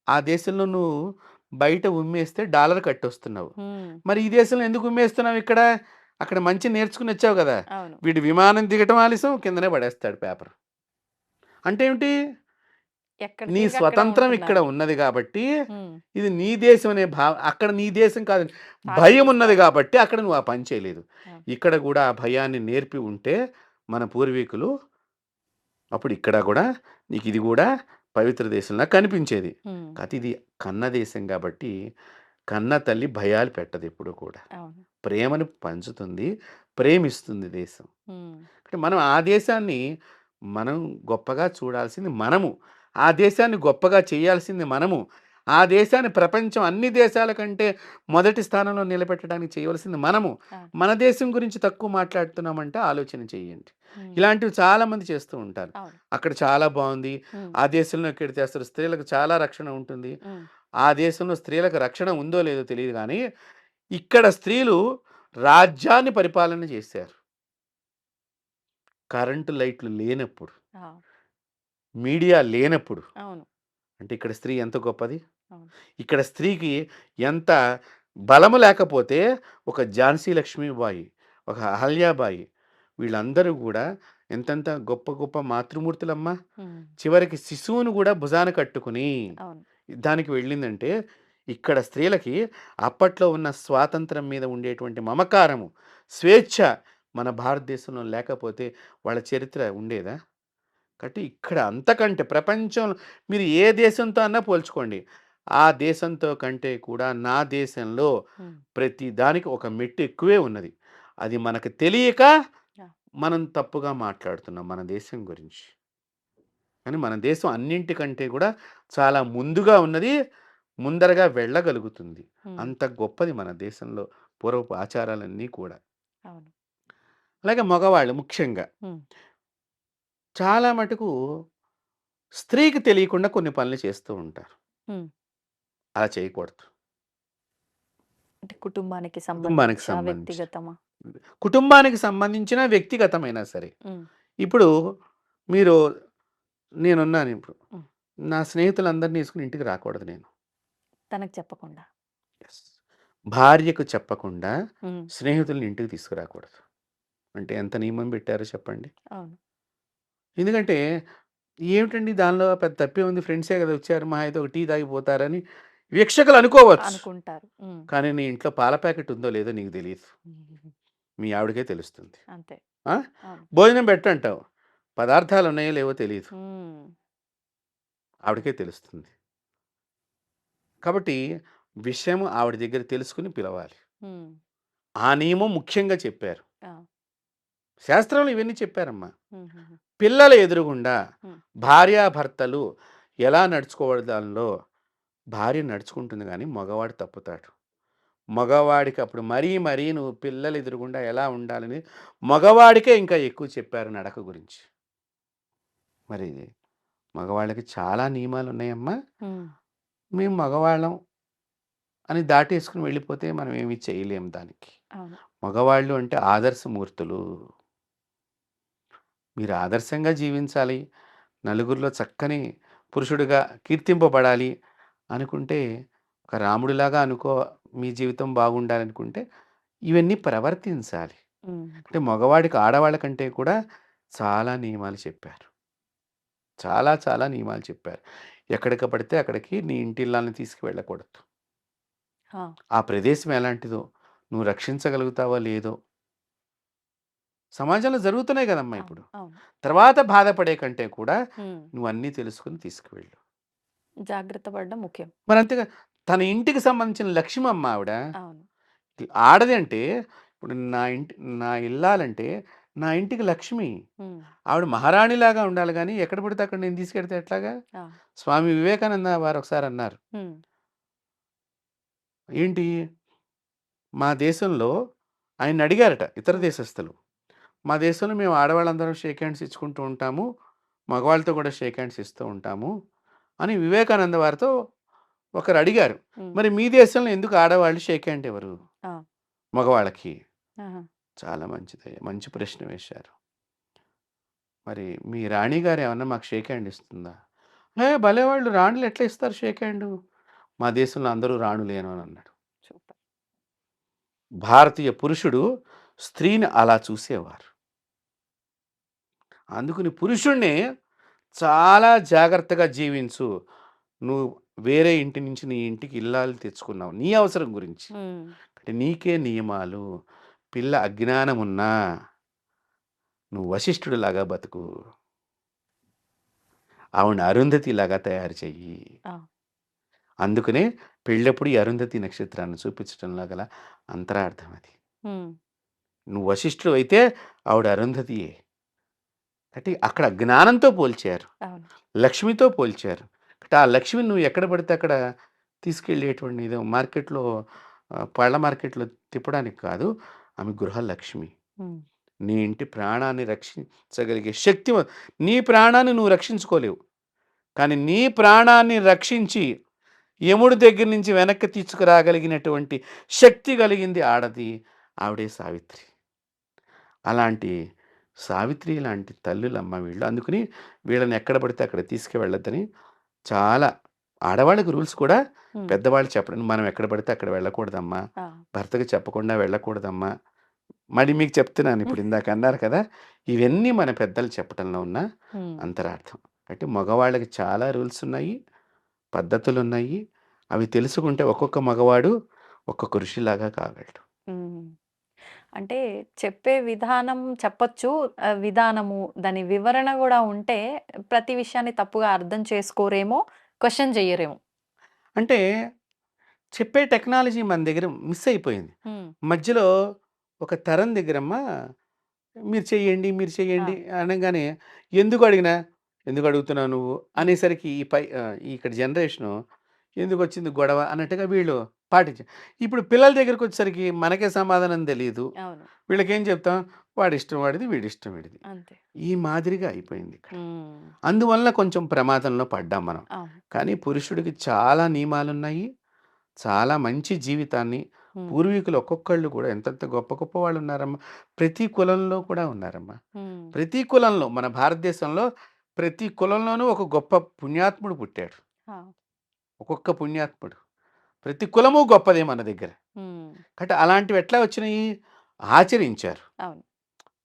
ఆ దేశంలో నువ్వు బయట ఉమ్మేస్తే డాలర్ కట్టొస్తున్నావు. హ్మ్. మరి ఈ దేశంలో ఎందుకు ఉమ్మేస్తున్నావు ఇక్కడ? అక్కడ మంచి నేర్చుకొనొచ్చావు గదా! అవును. వీడు విమానం దిగటం ఆలస్యం కిందనే పడేస్తాడు పేపర్. అంటే ఏమిటి? ఎక్కడ నీ తిరిగి అక్కడే స్వతంత్రం ఇక్కడ ఉంటున్నారు. ఉన్నది గాబట్టి, హ్మ్. ఇది నీ దేశం అనే అక్కడ నీ దేశం కాదు. భయం ఉన్నది పాకిస్తాన్. గాబట్టి అక్కడ నువ్వు ఆ పని చేయలేదు. ఆ! ఇక్కడ గూడా ఆ భయాన్ని నేర్పి ఉంటే మన పూర్వీకులు అప్పుడు ఇక్కడ గూడా నీకిది గూడా పవిత్ర దేశంలా కనిపించేది. హ్మ్. కాతే ఇది కన్న దేశం గాబట్టి, కన్న తల్లి భయాలు పెట్టదెప్పుడు కూడా. అవును. ప్రేమను పంచుతుంది, ప్రేమిస్తుంది దేశం. హ్మ్. అంటే మనం ఆ దేశాన్ని మనం గొప్పగా చూడాల్సింది మనము. ఆ దేశాన్ని గొప్పగా చేయాల్సింది మనము. ఆ దేశాన్ని ప్రపంచం అన్ని దేశాల కంటే మొదటి స్థానంలో నిలబెట్టడానికి చేయవలసింది మనము. అవును. మన దేశం గురించి తక్కువ మాట్లాడుతున్నామంటే ఆలోచన చేయండి. హ్మ్. ఇలాంటివి చాలామంది చేస్తూ ఉంటారు. అవును. అక్కడ చాలా బావుంది. హ్మ్. ఆ దేశంలో ఎక్కడితే అసలు స్త్రీలకు చాలా రక్షణ ఉంటుంది. హ్మ్. ఆ దేశంలో స్త్రీలకు రక్షణ ఉందో లేదో తెలీదు గానీ, ఇక్కడ స్త్రీలు రాజ్యాన్ని పరిపాలన చేశారు. కరెంటు లైట్లు లేనప్పుడు, ఆ! మీడియా లేనప్పుడు. అవును. అంటే ఇక్కడ స్త్రీ ఎంత గొప్పది? అవును. ఇక్కడ స్త్రీకి ఎంత బలము లేకపోతే ఒక ఝాన్సీ లక్ష్మీబాయి, ఒక అహల్యాబాయి, వీళ్ళందరూ గూడా ఎంతెంత గొప్ప గొప్ప మాతృమూర్తులమ్మా. హ్మ్. చివరికి శిశువును గూడా భుజాన కట్టుకుని అవును. యుద్ధానికి వెళ్ళిందంటే, ఇక్కడ స్త్రీలకి అప్పట్లో ఉన్న స్వాతంత్రం మీద ఉండేటువంటి మమకారము, స్వేచ్ఛ మన భారతదేశంలో లేకపోతే వాళ్ళ చరిత్ర ఉండేదా? కాబట్టి ఇక్కడ అంతకంటే ప్రపంచంలో మీరు ఏ దేశంతో అన్నా పోల్చుకోండి. ఆ దేశంతో కంటే కూడా నా దేశంలో హ్మ్. ప్రతి దానికి ఒక మెట్టు ఎక్కువే ఉన్నది. అది మనకు తెలియక యాహ్! మనం తప్పుగా మాట్లాడుతున్నాం మన దేశం గురించి. కానీ మన దేశం అన్నింటికంటే కూడా చాలా ముందుగా ఉన్నది. ముందరగా వెళ్ళగలుగుతుంది. హ్మ్. అంత గొప్పది మన దేశంలో పూర్వపు ఆచారాలన్నీ కూడా. అవును. అలాగే మగవాళ్ళు ముఖ్యంగా హ్మ్. చాలా మటుకు స్త్రీకి తెలియకుండా కొన్ని పనులు చేస్తూ ఉంటారు. హ్మ్. అలా చేయకూడదు. అంటే కుటుంబానికి కుటుంబానికి సంబంధించా? సంబంధించి. వ్యక్తిగతమా? కుటుంబానికి సంబంధించిన వ్యక్తిగతమైనా సరే. హ్మ్. ఇప్పుడు మీరు నేనున్నానిప్పుడు. హ్మ్. నా స్నేహితులందరిని తీసుకొని ఇంటికి రాకూడదు నేను. తనకు చెప్పకుండా. యెస్. భార్యకు చెప్పకుండా హ్మ్. స్నేహితుల్ని ఇంటికి తీసుకురాకూడదు. అంటే ఎంత నియమం పెట్టారో చెప్పండి. అవును. ఎందుకంటే ఏమిటండి దానిలో పెద్ద తప్పేముంది ఫ్రెండ్సే కదా వచ్చారు మహా అయితే ఒక టీ తాగి పోతారని వీక్షకులు అనుకోవచ్చు. అనుకుంటారు. హ్మ్. కానీ నీ ఇంట్లో పాల ప్యాకెట్ ఉందో లేదో నీకు తెలీదు. హుహుహు. మీ ఆవిడకే తెలుస్తుంది. అంతే. ఆ! అవును. భోజనం పెట్టంటావు. పదార్థాలు ఉన్నాయో లేవో తెలీదు. హ్మ్. ఆవిడకే తెలుస్తుంది. కాబట్టి విషయం ఆవిడ దగ్గర తెలుసుకొని పిలవాలి. హ్మ్. ఆ నియమం ముఖ్యంగా చెప్పారు. ఆ! శాస్త్రంలో ఇవన్నీ చెప్పారమ్మా. హుహుహు. పిల్లల ఎదురుగుండా హ్మ్. భార్యాభర్తలు ఎలా నడుచుకోవడాలో భార్య నడుచుకుంటుంది గానీ మగవాడు తప్పుతాడు. మగవాడికి అప్పుడు మరీ మరీ నువ్వు పిల్లలు ఎదురుగుండా ఎలా ఉండాలని మగవాడికే ఇంకా ఎక్కువ చెప్పారు నడక గురించి. మరి మగవాళ్ళకి చాలా నియమాలున్నాయమ్మా. హ్మ్. మేము మగవాళ్ళం అని దాటేసుకొని వెళ్ళిపోతే మనం ఏమి చేయలేం దానికి. అవును. మగవాళ్ళు అంటే ఆదర్శమూర్తులు. మీరు ఆదర్శంగా జీవించాలి. నలుగురిలో చక్కని పురుషుడిగా కీర్తింపబడాలి అనుకుంటే, ఒక రాముడిలాగా అనుకో మీ జీవితం బాగుండాలనుకుంటే, ఇవన్నీ ప్రవర్తించాలి. హ్మ్. అంటే మగవాడికి ఆడవాళ్ళ కంటే కూడా చాలా నియమాలు చెప్పారు. చాలా చాలా నియమాలు చెప్పారు. ఎక్కడికి పడితే అక్కడికి నీ ఇంటిల్లాలని తీసుకువెళ్ళకూడదు. ఆ! ఆ ప్రదేశం ఎలాంటిదో, నువ్వు రక్షించగలుగుతావో లేదో సమాజంలో జరుగుతున్నాయి గదమ్మా ఇప్పుడు. అవును. అవును. తర్వాత బాధపడే కంటే కూడా హ్మ్. నువ్వన్నీ తెలుసుకొని తీసుకువెళ్ళు. జాగ్రత్త పడడం ముఖ్యం. మరి అంతేగా తన ఇంటికి సంబంధించిన లక్ష్యమమ్మ ఆవిడ. అవును. ఆడది అంటే ఇప్పుడు నా ఇల్లాలంటే నా ఇంటికి లక్ష్మి. హ్మ్. ఆవిడ మహారాణిలాగా ఉండాలి గానీ, ఎక్కడ పడితే అక్కడ నేను తీసుకెడితే ఎట్లాగా? ఆ! స్వామి వివేకానంద వారు ఒకసారి అన్నారు. హ్మ్. ఏంటి మా దేశంలో ఆయన్నడిగారట ఇతర హ్మ్. దేశస్థులు. మా దేశంలో మేము ఆడవాళ్ళందరం షేక్ హ్యాండ్స్ ఇచ్చుకుంటూ ఉంటాము. మగవాళ్ళతో కూడా షేక్ హ్యాండ్స్ ఇస్తూ ఉంటాము. అని వివేకానంద వారితో ఒకరు అడిగారు. హ్మ్. మరి మీ దేశంలో ఎందుకు ఆడవాళ్ళు షేక్ హ్యాండ్ ఇవ్వరు ఆ! మగవాళ్ళకి? ఆహా! చాలా మంచిది. మంచి ప్రశ్న వేశారు. మరి మీ రాణి గారు ఏమన్నా మాకు షేక్ హ్యాండ్ ఇస్తుందా? ఏ భలేవాళ్ళు రాణులు ఎట్లా ఇస్తారు షేక్ హ్యాండు? మా దేశంలో అందరూ రాణులేను అని అన్నాడు. సూపర్. భారతీయ పురుషుడు స్త్రీని అలా చూసేవారు. అందుకని పురుషుణ్ణి చాలా జాగ్రత్తగా జీవించు. నువ్వు వేరే ఇంటి నుంచి నీ ఇంటికి ఇల్లాలు తెచ్చుకున్నావు. నీ అవసరం గురించి. హ్మ్. అంటే నీకే నియమాలు. పిల్ల అజ్ఞానమున్నా నువ్వు వశిష్ఠుడిలాగా బతుకు. ఆవిడని అరుంధతిలాగా తయారు చెయ్యి. ఆ! అందుకనే పెళ్ళప్పుడు ఈ అరుంధతి నక్షత్రాన్ని చూపించటంలో గల అంతరార్థం అది. హ్మ్. నువ్వు వశిష్ఠుడివైతే ఆవిడ అరుంధతియే. అంటే అక్కడ జ్ఞానంతో పోల్చారు. అవును. లక్ష్మితో పోల్చారు. అంటే ఆ లక్ష్మిని నువ్వు ఎక్కడ పడితే అక్కడ తీసుకెళ్ళేటువంటి ఏదో మార్కెట్‌లో పళ్ళ మార్కెట్‌లో తిప్పడానికి కాదు. ఆమె గృహలక్ష్మి. హ్మ్. నీ ఇంటి ప్రాణాన్ని రక్షించగలిగే నీ ప్రాణాన్ని నువ్వు రక్షించుకోలేవు. కానీ నీ ప్రాణాన్ని రక్షించి యముడి దగ్గర నుంచి వెనక్కి తీసుకురాగలిగినటువంటి శక్తి కలిగింది ఆడది. ఆవిడే సావిత్రి. అలాంటి సావిత్రి లాంటి తల్లులమ్మ వీళ్ళు. అందుకని వీళ్ళని ఎక్కడ పడితే అక్కడ తీసుకువెళ్ళొద్దని చాలా ఆడవాళ్ళకి రూల్స్ కూడా హ్మ్. పెద్దవాళ్ళు చెప్పడం మనం ఎక్కడ పడితే అక్కడ వెళ్ళకూడదమ్మా. ఆ! భర్తకి చెప్పకుండా వెళ్ళకూడదమ్మా. మరి మీకు చెప్తున్నాను ఇప్పుడు ఇందాక అన్నారు కదా! ఇవన్నీ మన పెద్దలు చెప్పటంలో ఉన్న హ్మ్. అంతరార్థం. అంటే మగవాళ్ళకి చాలా రూల్స్ ఉన్నాయి, పద్ధతులున్నాయి. అవి తెలుసుకుంటే ఒక్కొక్క మగవాడు ఒక్కొక్క ఋషిలాగా కాగలడు. హ్మ్. అంటే చెప్పే విధానం చెప్పొచ్చు. విధానము, దాని వివరణ గూడా ఉంటే ప్రతి విషయాన్ని తప్పుగా అర్థం చేసుకోరేమో, క్వెషన్ చెయ్యరేమో. అంటే చెప్పే టెక్నాలజీ మన దగ్గర మిస్ అయిపోయింది. హ్మ్. మధ్యలో ఒక తరం దగ్గరమ్మా మీరు చెయ్యండి, మీరు ఆ! చెయ్యండి అనంగానే ఎందుకు అడిగినా, "ఎందుకు అడుగుతున్నావు నువ్వు?" హ్మ్. అనేసరికి ఇక్కడ జనరేషను ఎందుకొచ్చింది గొడవ అన్నట్టుగా వీళ్ళు పాటించా ఇప్పుడు పిల్లల దగ్గరికొచ్చేసరికి మనకే సమాధానం తెలీదు. అవును. వీళ్ళకేం చెప్తాం, వాడిష్టం వాడిది, వీడిష్టం వీడిది. అంతే. ఈ మాదిరిగా అయిపోయిందిక్కడ. హ్మ్. అందువలన కొంచెం ప్రమాదంలో పడ్డాం మనం. అవును. కానీ పురుషుడికి చాలా నియమాలున్నాయి. చాలా మంచి జీవితాన్ని హ్మ్. పూర్వీకులు ఒక్కొక్కళ్ళు కూడా ఎంతెంత గొప్ప గొప్ప వాళ్ళున్నారమ్మా. ప్రతి కులంలో కూడా ఉన్నారమ్మా. హ్మ్. ప్రతి కులంలో మన భారతదేశంలో ప్రతి కులంలోనూ ఒక గొప్ప పుణ్యాత్ముడు పుట్టాడు. ఆ! ఒక్కొక్క పుణ్యాత్ముడు. ప్రతి కులము గొప్పదే మన దగ్గర. హ్మ్. కాబట్టి అలాంటివి ఎట్లా వచ్చినాయి? ఆచరించారు. అవును.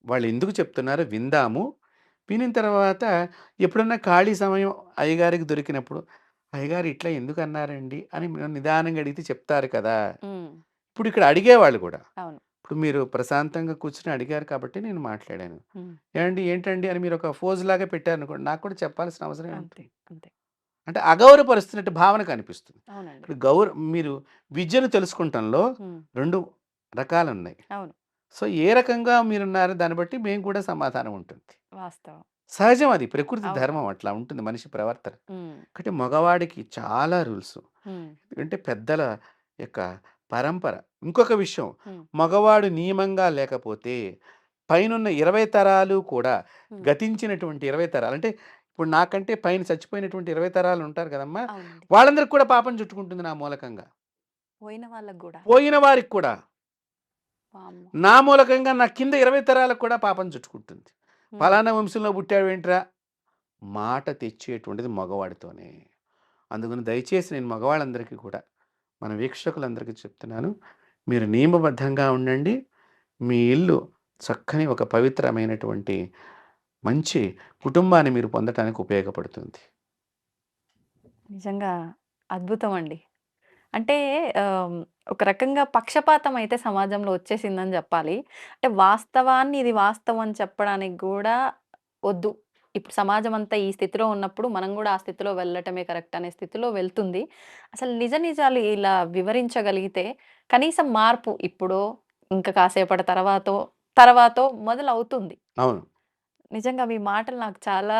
వాళ్ళెందుకు చెప్తున్నారో విందాము. వినిన తర్వాత ఎప్పుడన్నా ఖాళీ సమయం అయ్యగారికి దొరికినప్పుడు, "అయ్యగారు ఇట్లా ఎందుకన్నారండి?" అని నిదానంగా అడిగితే చెప్తారు కదా! హ్మ్. ఇప్పుడు ఇక్కడ అడిగేవాళ్ళు గూడా. అవును. ఇప్పుడు మీరు ప్రశాంతంగా కూర్చొని అడిగారు కాబట్టి నేను మాట్లాడాను. హ్మ్. "ఏవండి ఏంటండి?" అని మీరు ఒక ఫోజులాగా పెట్టారనుకోండి, నాకు కూడా చెప్పాల్సిన అవసరం అంతే. ఏముంటుంది? అంతే. అంటే అగౌరవపరుస్తున్నట్టు భావన కనిపిస్తుంది. అవునండి. ఇప్పుడు మీరు విద్యను తెలుసుకుంటంలో హ్మ్. 2 రకాలున్నాయి. అవును. సో, ఏ రకంగా మీరున్నారో దాన్ని బట్టి మేము కూడా సమాధానం ఉంటుంది. వాస్తవం. సహజం అది. ప్రకృతి అవును. ధర్మం అట్లా ఉంటుంది మనిషి ప్రవర్తన. హ్మ్. కాబట్టి మగవాడికి చాలా రూల్సు. హ్మ్. ఎందుకంటే పెద్దల యొక్క పరంపర. ఇంకొక విషయం హ్మ్. మగవాడు నియమంగా లేకపోతే పైనున్న 20 తరాలు కూడా హ్మ్. గతించినటువంటి 20 తరాలు అంటే ఇప్పుడు నాకంటే పైన చచ్చిపోయినటువంటి 20 తరాలు ఉంటారు కదమ్మా! అవునండి. వాళ్ళందరికి కూడా పాపం చుట్టుకుంటుంది నా మూలకంగా. పోయిన వాళ్ళకి గూడా. పోయిన వారికి కూడా. వామ్మో! నా మూలకంగా నా కింద 20 తరాలకు కూడా పాపం చుట్టుకుంటుంది. హ్మ్. పలానా వంశంలో పుట్టావేంట్రా? మాట తెచ్చేటువంటిది మగవాడితోనే. అందుకని దయచేసి నేను మగవాళ్ళందరికీ కూడా, మన వీక్షకులందరికీ చెప్తున్నాను. మీరు నియమబద్ధంగా ఉండండి. మీ ఇల్లు చక్కని ఒక పవిత్రమైనటువంటి మంచి కుటుంబాన్ని మీరు పొందటానికి ఉపయోగపడుతుంది. నిజంగా అద్భుతమండి. అంటే ఆహ్, ఒక రకంగా పక్షపాతం అయితే సమాజంలో వచ్చేసిందని జెప్పాలి. అంటే వాస్తవాన్ని ఇది వాస్తవం అని చెప్పడానికి గూడా వద్దు. ఇప్పుడు సమాజం అంతా ఈ స్థితిలో ఉన్నప్పుడు మనం గూడా ఆ స్థితిలో వెళ్ళటమే కరెక్ట్ అనే స్థితిలో వెళ్తుంది. అసలు నిజ నిజాలు ఇలా వివరించగలిగితే కనీసం మార్పు ఇప్పుడో, ఇంక కాసేపటి తర్వాతో మొదలవుతుంది. అవును. నిజంగా మీ మాటలు నాకు చాలా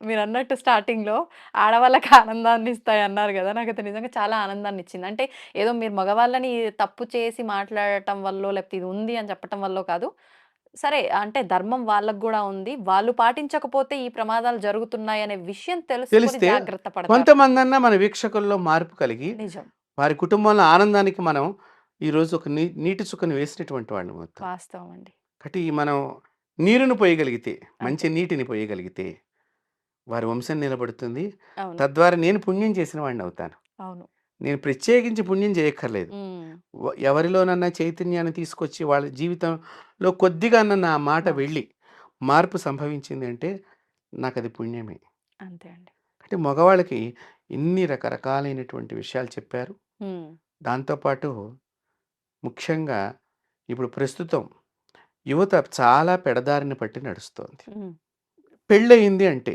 మీరన్నట్టు స్టార్టింగ్‌లో ఆడవాళ్ళకి ఆనందాన్నిస్తాయన్నారు గదా! నాకైతే నిజంగా చాలా ఆనందాన్నిచ్చింది. అంటే ఏదో మీరు మగవాళ్ళని తప్పు చేసి మాట్లాడటం వల్లో, లేకపోతే ఇది ఉంది అని చెప్పటం వల్లో కాదు. సరే అంటే ధర్మం వాళ్ళకి గూడా ఉంది. వాళ్ళు పాటించకపోతే ఈ ప్రమాదాలు జరుగుతున్నాయనే విషయం తెలుసుకొని తెలిస్తే జాగ్రత్త పడతారు. కొంతమందన్నా మన వీక్షకుల్లో మార్పు కలిగి, నిజం. వారి కుటుంబంలో ఆనందానికి మనం ఈరోజు ఒక నీటి చుక్కని వేసినటువంటి వాడిని అవుతాం. వాస్తవం అండి. కాబట్టి మనం నీరుని పోయగలిగితే, మంచి అంతే. నీటిని పోయగలిగితే, వారి వంశం నిలబడుతుంది. అవును. తద్వారా నేను పుణ్యం చేసిన వాడినవుతాను. అవును. నేను ప్రత్యేకించి పుణ్యం చేయక్కర్లేదు. హ్మ్. ఎవరిలోనన్నా చైతన్యాన్ని తీసుకొచ్చి వాళ్ళ జీవితంలో కొద్దిగానన్నా నా మాట మార్పు. వెళ్ళి, మార్పు సంభవించింది అంటే నాకది పుణ్యమే. అంతే అండి. అంటే మగవాళ్ళకి ఇన్ని రకరకాలైనటువంటి విషయాలు చెప్పారు. హ్మ్. దాంతో పాటు ముఖ్యంగా ఇప్పుడు ప్రస్తుతం యువత చాలా పెడదారిన పట్టి నడుస్తోంది. హ్మ్. పెళ్ళయింది అంటే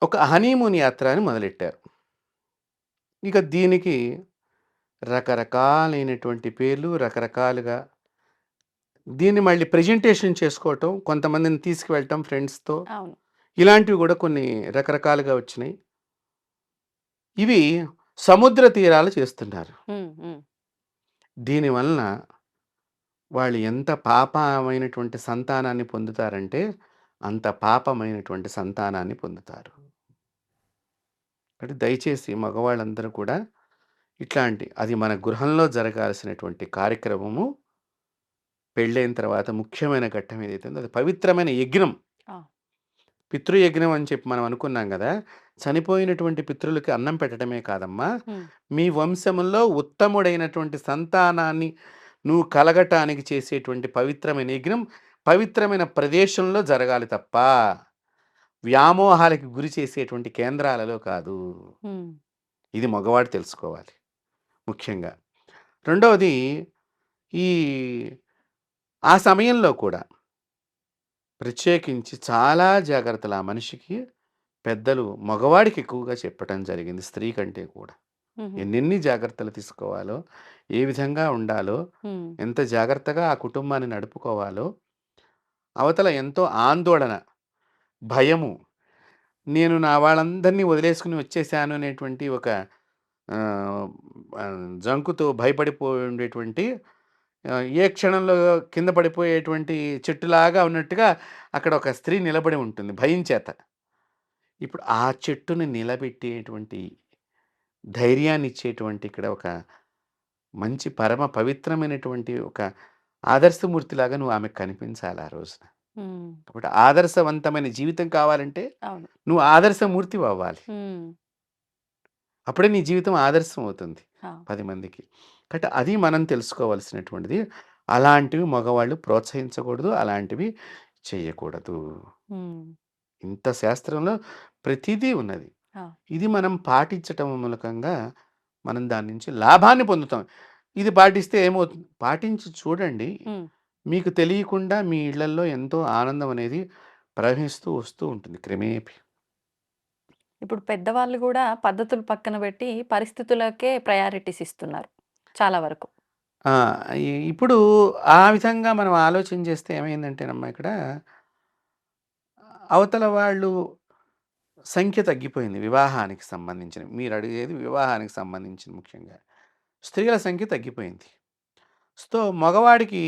ఒక హనీమూన్ యాత్ర అని మొదలెట్టారు. ఇక దీనికి రకరకాలైనటువంటి పేర్లు, రకరకాలుగా దీన్ని మళ్ళీ ప్రెజెంటేషన్ చేసుకోవటం, కొంతమందిని తీసుకువెళ్ళటం ఫ్రెండ్స్‌తో, అవును. ఇలాంటివి గూడా కొన్ని రకరకాలుగా వచ్చినాయి. ఇవి సముద్ర తీరాలు చేస్తున్నారు. హ్మ్. హ్మ్. దీని వలన వాళ్ళు ఎంత పాపమైనటువంటి సంతానాన్ని పొందుతారంటే, అంత పాపమైనటువంటి సంతానాన్ని పొందుతారు. కాబట్టి దయచేసి మగవాళ్ళందరూ కూడా అది మన గృహంలో జరగాల్సినటువంటి కార్యక్రమము. పెళ్ళైన తర్వాత ముఖ్యమైన ఘట్టం ఏదైతే ఉందో అది పవిత్రమైన యజ్ఞం. ఆ! పితృయజ్ఞం అని చెప్పి మనం అనుకున్నాం గదా! చనిపోయినటువంటి పితరులకి అన్నం పెట్టడమే కాదమ్మా, హ్మ్. మీ వంశములో ఉత్తముడైనటువంటి సంతానాన్ని నువ్వు కలగటానికి చేసేటువంటి పవిత్రమైన యజ్ఞం పవిత్రమైన ప్రదేశంలో జరగాలి తప్ప వ్యామోహాలకి గురి చేసేటువంటి కేంద్రాలలో కాదు. హ్మ్. ఇది మగవాడు తెలుసుకోవాలి ముఖ్యంగా. రెండవది ఈ ఆ సమయంలో కూడా ప్రత్యేకించి చాలా జాగ్రత్తలు ఆ మనిషికి పెద్దలు మగవాడికి ఎక్కువగా చెప్పటం జరిగింది స్త్రీ కంటే కూడా. హుహు. ఎన్నెన్ని జాగ్రత్తలు తీసుకోవాలో, ఏ విధంగా ఉండాలో, హ్మ్. ఎంత జాగ్రత్తగా ఆ కుటుంబాన్ని నడుపుకోవాలో, అవతల ఎంతో ఆందోళన, భయము, నేను నా వాళ్ళందరినీ వదిలేసుకుని వచ్చేసాను అనేటువంటి ఒక ఆహ్, జంకుతో భయపడిపోయి ఉండేటువంటి ఏ క్షణంలో కింద పడిపోయేటువంటి చెట్టులాగా ఉన్నట్టుగా అక్కడ ఒక స్త్రీ నిలబడి ఉంటుంది భయం చేత. ఇప్పుడు ఆ చెట్టుని నిలబెట్టేటువంటి ధైర్యాన్ని ఇచ్చేటువంటి ఇక్కడ ఒక మంచి పరమ పవిత్రమైనటువంటి ఒక ఆదర్శమూర్తిలాగా నువ్వు ఆమెకు కనిపించాలి ఆ రోజున. హ్మ్. కాబట్టి ఆదర్శవంతమైన జీవితం కావాలంటే అవును. నువ్వు ఆదర్శమూర్తివి అవ్వాలి. హ్మ్. అప్పుడే నీ జీవితం ఆదర్శం అవుతుంది ఆ! 10 మందికి. కాబట్టి అది మనం తెలుసుకోవాల్సినటువంటిది. అలాంటివి మగవాళ్ళు ప్రోత్సహించకూడదు. అలాంటివి చేయకూడదు. హ్మ్. ఇంత శాస్త్రంలో ప్రతిదీ ఉన్నది. ఆ! ఇది మనం పాటించటం మూలకంగా మనం దాని నుంచి లాభాన్ని పొందుతాం. ఇది పాటిస్తే ఏమవుతుంది? పాటించి చూడండి. హ్మ్. మీకు తెలియకుండా మీ ఇళ్లల్లో ఎంతో ఆనందం అనేది ప్రవహిస్తూ వస్తూ ఉంటుంది క్రమేపీ. ఇప్పుడు పెద్దవాళ్ళు గూడా పద్ధతులు పక్కన బెట్టి పరిస్థితులకే ప్రయారిటీస్ ఇస్తున్నారు చాలా వరకు. ఆ! ఇప్పుడు ఆ విధంగా మనం ఆలోచన చేస్తే ఏమైందంటేనమ్మా ఇక్కడ అవతల వాళ్ళు సంఖ్య తగ్గిపోయింది వివాహానికి సంబంధించిన. మీరు అడిగేది వివాహానికి సంబంధించింది ముఖ్యంగా. స్త్రీల సంఖ్య తగ్గిపోయింది. మగవాడికి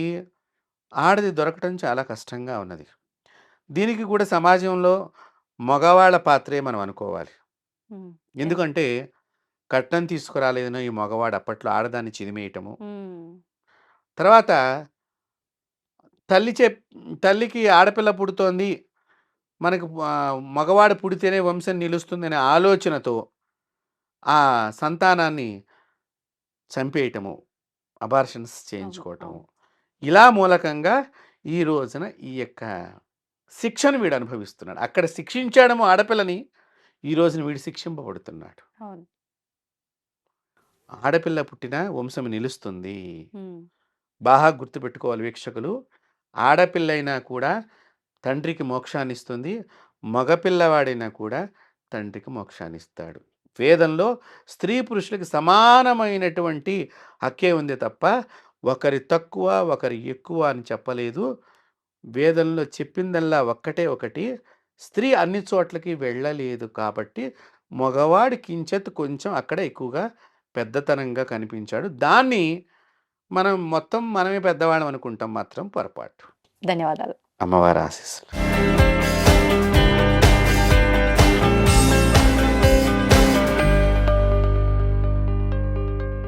ఆడది దొరకటం చాలా కష్టంగా ఉన్నది. దీనికి కూడా సమాజంలో మగవాళ్ళ పాత్రే మనం అనుకోవాలి. హ్మ్. ఎందుకంటే కట్నం తీసుకురాలేదనో ఈ మగవాడు అప్పట్లో ఆడదాన్ని చిదిమేయటము. హ్మ్. తర్వాత తల్లి చెప్ తల్లికి ఆడపిల్ల పుడుతోంది. మనకు మగవాడు పుడితేనే వంశం నిలుస్తుందనే ఆలోచనతో ఆ సంతానాన్ని చంపేయటము, అబార్షన్స్ అవును. చేయించుకోవటము. అవును. ఇలా మూలకంగా ఈ రోజున ఈ యొక్క శిక్షను వీడు అనుభవిస్తున్నాడు. అక్కడ శిక్షించాడేమో ఆడపిల్లని, ఈ రోజున వీడు శిక్షింపబడుతున్నాడు. అవును. ఆడపిల్ల పుట్టిన వంశం నిలుస్తుంది. హ్మ్. బాగా గుర్తుపెట్టుకోవాలి వీక్షకులు. ఆడపిల్లైనా కూడా తండ్రికి మోక్షాన్నిస్తుంది. మగపిల్లవాడైనా కూడా తండ్రికి మోక్షాన్నిస్తాడు. వేదంలో స్త్రీ పురుషులకి సమానమైనటువంటి హక్కే ఉంది తప్ప ఒకరి తక్కువ, ఒకరి ఎక్కువ అని చెప్పలేదు. వేదంలో చెప్పిందల్లా ఒక్కటే ఒకటి. స్త్రీ అన్ని చోట్లకి వెళ్ళలేదు కాబట్టి మగవాడు కించెత్తు కొంచెం అక్కడ ఎక్కువగా పెద్దతనంగా కనిపించాడు. దాన్ని మనం మొత్తం మనమే పెద్దవాళ్ళం అనుకుంటాం మాత్రం పొరపాటు. ధన్యవాదాలు. అమ్మవారి ఆశీస్సులు.